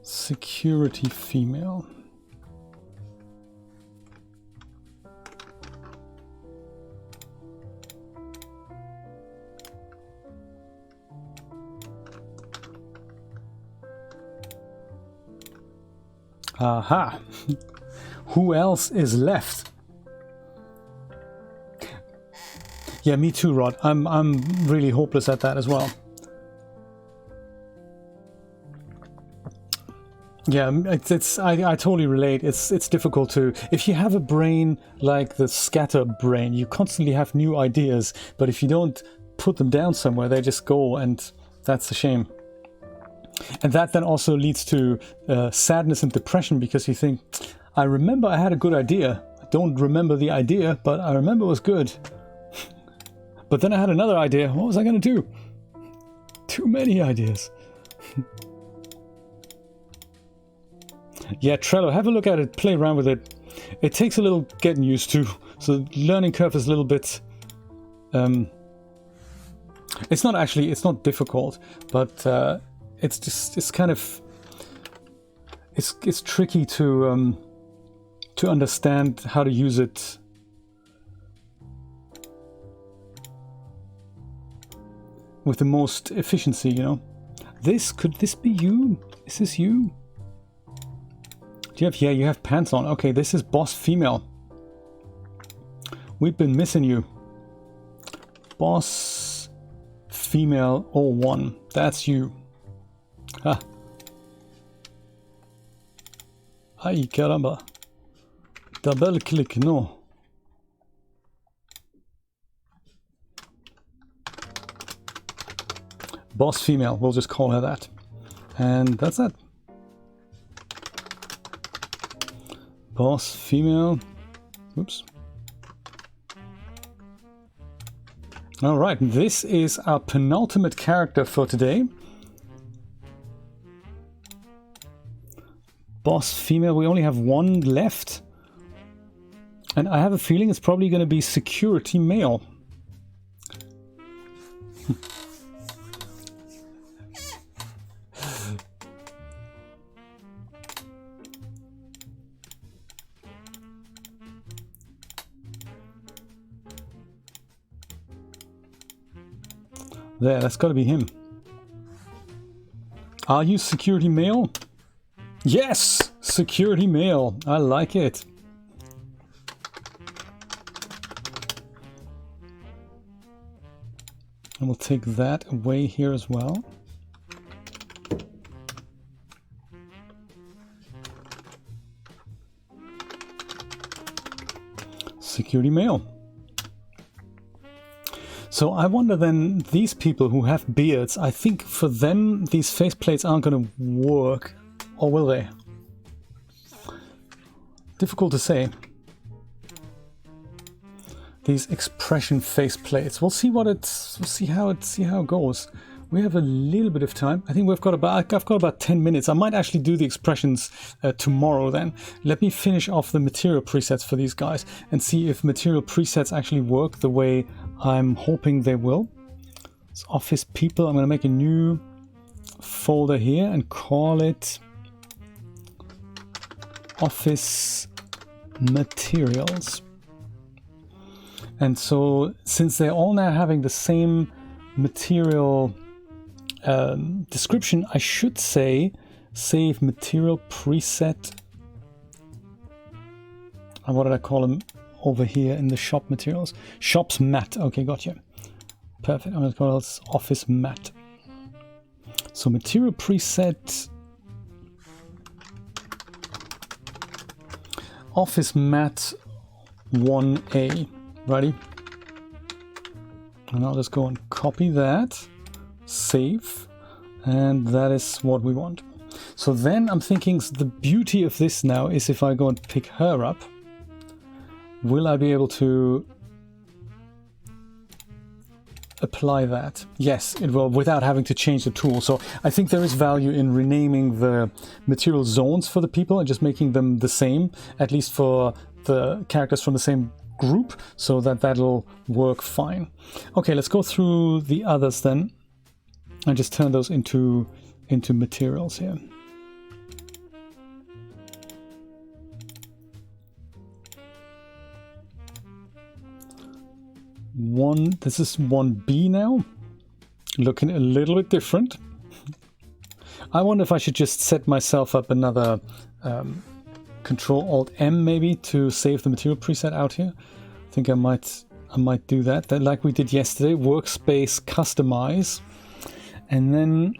Security female. Aha. Who else is left? Yeah, me too, Rod. I'm really hopeless at that as well. Yeah, I totally relate. It's difficult to, if you have a brain like the scatter brain, you constantly have new ideas, but if you don't put them down somewhere, they just go, and that's a shame. And that then also leads to sadness and depression, because you think, I remember I had a good idea. I don't remember the idea, but I remember it was good. But then I had another idea. What was I going to do? Too many ideas. Yeah, Trello, have a look at it, play around with it. It takes a little getting used to, so the learning curve is a little bit... it's not difficult, but it's kind of... It's tricky to understand how to use it with the most efficiency, you know. Could this be you? Is this you? Do you have, yeah, you have pants on. Okay, this is boss female. We've been missing you. Boss female 01. That's you. Ha. Ay, caramba. Double click, no. Boss female, we'll just call her that. And that's that. Boss female. Oops. All right, this is our penultimate character for today. Boss female, we only have one left. And I have a feeling it's probably going to be security male. There, that's got to be him. Are you security male? Yes! Security male. I like it. And we'll take that away here as well. Security male. So I wonder then, these people who have beards, I think for them these faceplates aren't going to work, or will they? Difficult to say. These expression faceplates. We'll see what it's. We'll see how it goes. We have a little bit of time. I think I've got about 10 minutes. I might actually do the expressions tomorrow then. Let me finish off the material presets for these guys and see if material presets actually work the way I'm hoping they will. It's Office People. I'm going to make a new folder here and call it Office Materials. And so since they're all now having the same material description, I should say save material preset. And what did I call them over here in the shop materials? Shops mat. Okay, gotcha. Perfect. I'm going to call this Office mat. So material preset Office mat 1A. Ready? And I'll just go and copy that. Save, and that is what we want. So then I'm thinking the beauty of this now is if I go and pick her up, will I be able to apply that? Yes, it will, without having to change the tool. So I think there is value in renaming the material zones for the people and just making them the same, at least for the characters from the same group, so that that'll work fine. Okay, let's go through the others then. I just turn those into materials here. This is 1B now, looking a little bit different. I wonder if I should just set myself up another Control-Alt-M maybe to save the material preset out here. I think I might do that. Like we did yesterday, workspace customize. And then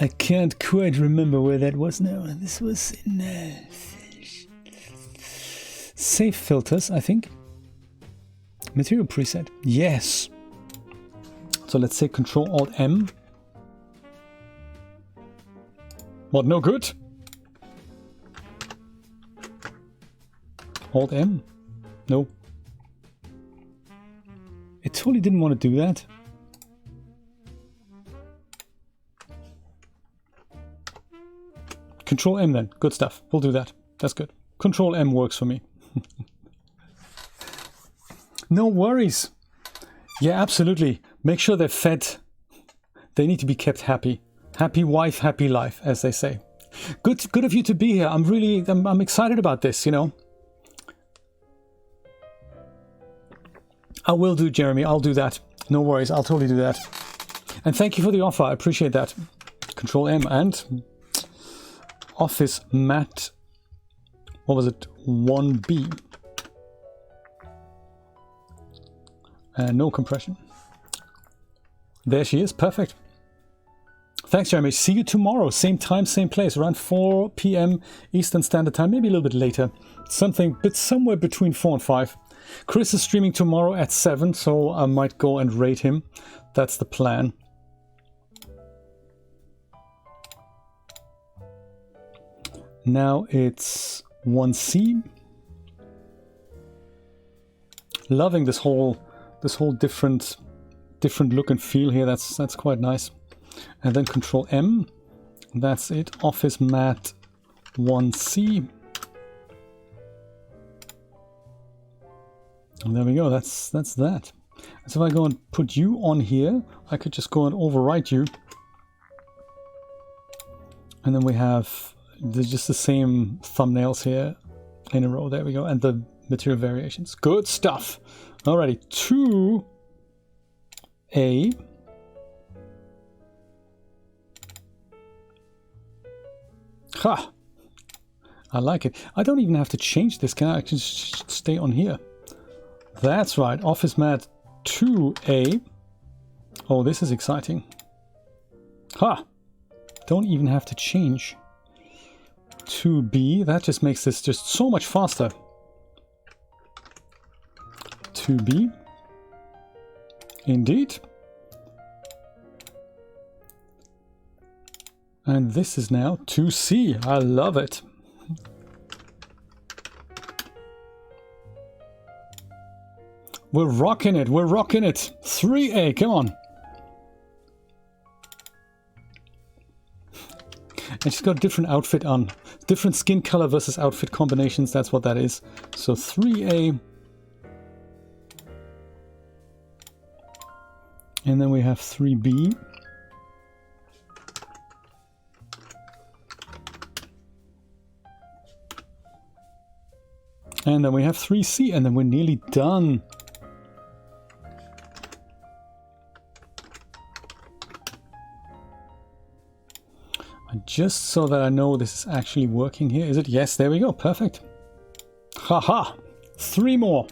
I can't quite remember where that was now. This was in save filters, I think. Material preset. Yes. So let's say Control-Alt-M. What, no good? Alt-M? No. It totally didn't want to do that. Control-M then. Good stuff. We'll do that. That's good. Control-M works for me. No worries. Yeah, absolutely. Make sure they're fed. They need to be kept happy. Happy wife, happy life, as they say. Good of you to be here. I'm excited about this, you know. I will do, Jeremy. I'll do that. No worries. I'll totally do that. And thank you for the offer. I appreciate that. Control-M and Office Matte. What was it? 1B. No compression. There she is. Perfect. Thanks, Jeremy. See you tomorrow. Same time, same place. Around 4 p.m. Eastern Standard Time. Maybe a little bit later. But somewhere between 4 and 5. Chris is streaming tomorrow at 7, so I might go and raid him. That's the plan. Now it's 1C. Loving this whole different look and feel here. That's quite nice. And then Control-M. That's it. Office Matte 1C. And there we go. That's that. And so if I go and put you on here, I could just go and overwrite you. And then we have just the same thumbnails here in a row. There we go. And the material variations. Good stuff. Alrighty. 2A. Ha! I like it. I don't even have to change this. Can I just stay on here? That's right. Office Matte 2A. Oh, this is exciting. Ha! Don't even have to change. 2B. That just makes this just so much faster. 2B. Indeed. And this is now 2C. I love it. We're rocking it. We're rocking it. 3A. Come on. And she's got a different outfit on. Different skin color versus outfit combinations. That's what that is. So 3A. And then we have 3B. And then we have 3C. And then we're nearly done. Just so that I know this is actually working here. Is it? Yes, there we go. Perfect. Haha. 3 more.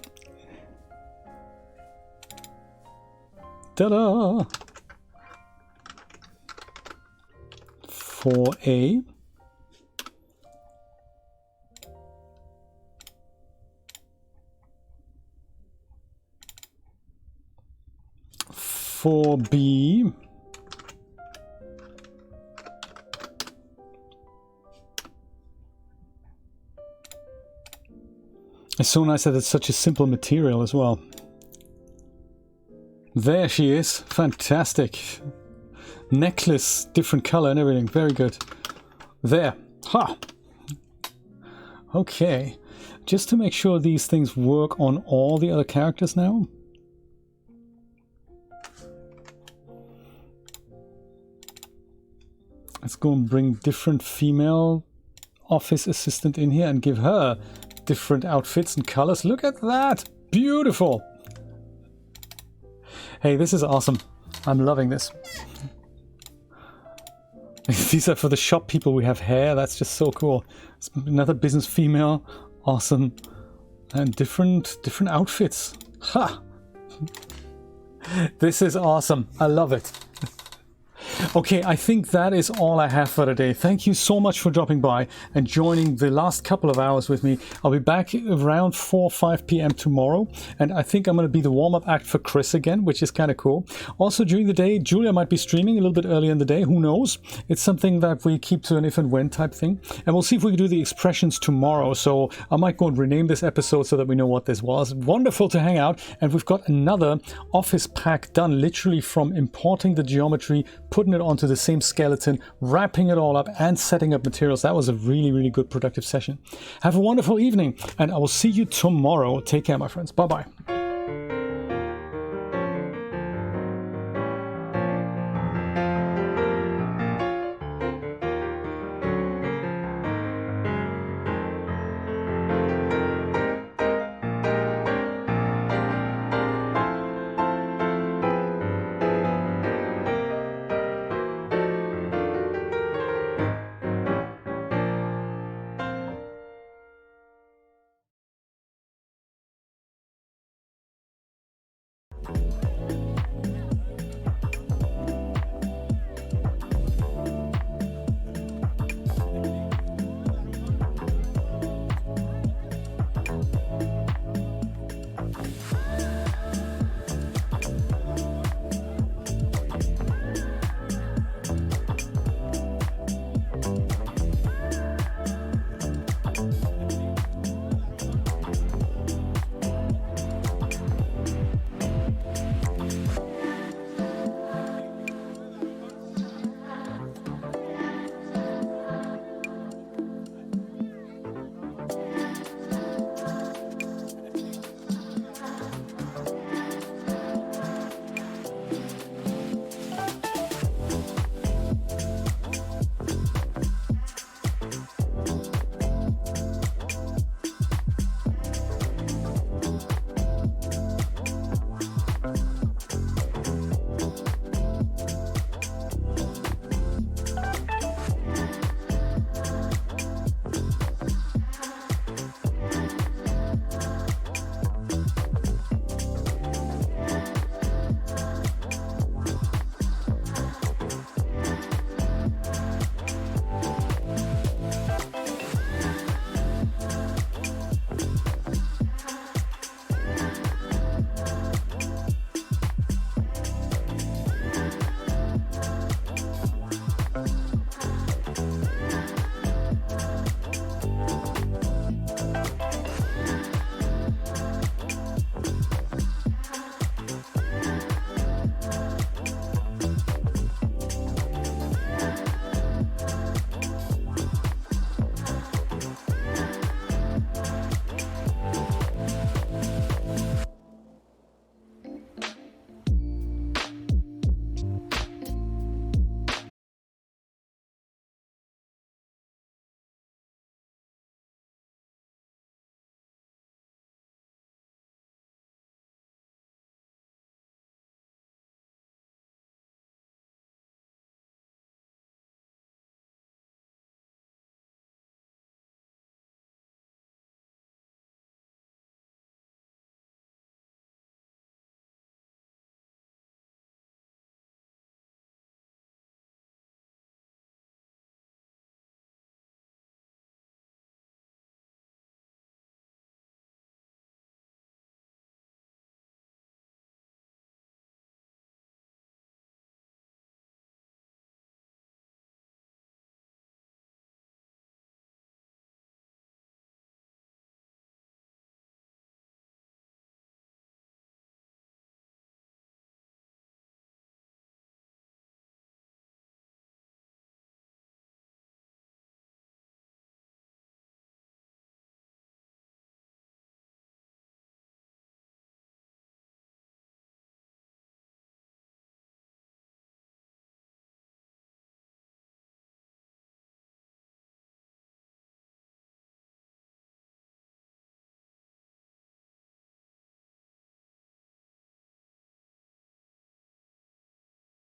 Ta-da! 4A. 4B. It's so nice that it's such a simple material as well. There she is. Fantastic. Necklace, different color and everything. Very good. There. Ha! Okay. Just to make sure these things work on all the other characters now. Let's go and bring different female office assistant in here and give her different outfits and colors. Look at that! Beautiful! Hey, this is awesome. I'm loving this. These are for the shop people. We have hair. That's just so cool. It's another business female. Awesome. And different outfits. Ha! This is awesome. I love it. Okay, I think that is all I have for today. Thank you so much for dropping by and joining the last couple of hours with me. I'll be back around 4 or 5 p.m. tomorrow, and I think I'm going to be the warm-up act for Chris again, which is kind of cool. Also, during the day, Julia might be streaming a little bit earlier in the day. Who knows? It's something that we keep to an if and when type thing. And we'll see if we can do the expressions tomorrow. So I might go and rename this episode so that we know what this was. Wonderful to hang out. And we've got another office pack done, literally from importing the geometry, putting it onto the same skeleton, wrapping it all up and setting up materials. That was a really, really good productive session. Have a wonderful evening, and I will see you tomorrow. Take care, my friends. Bye-bye.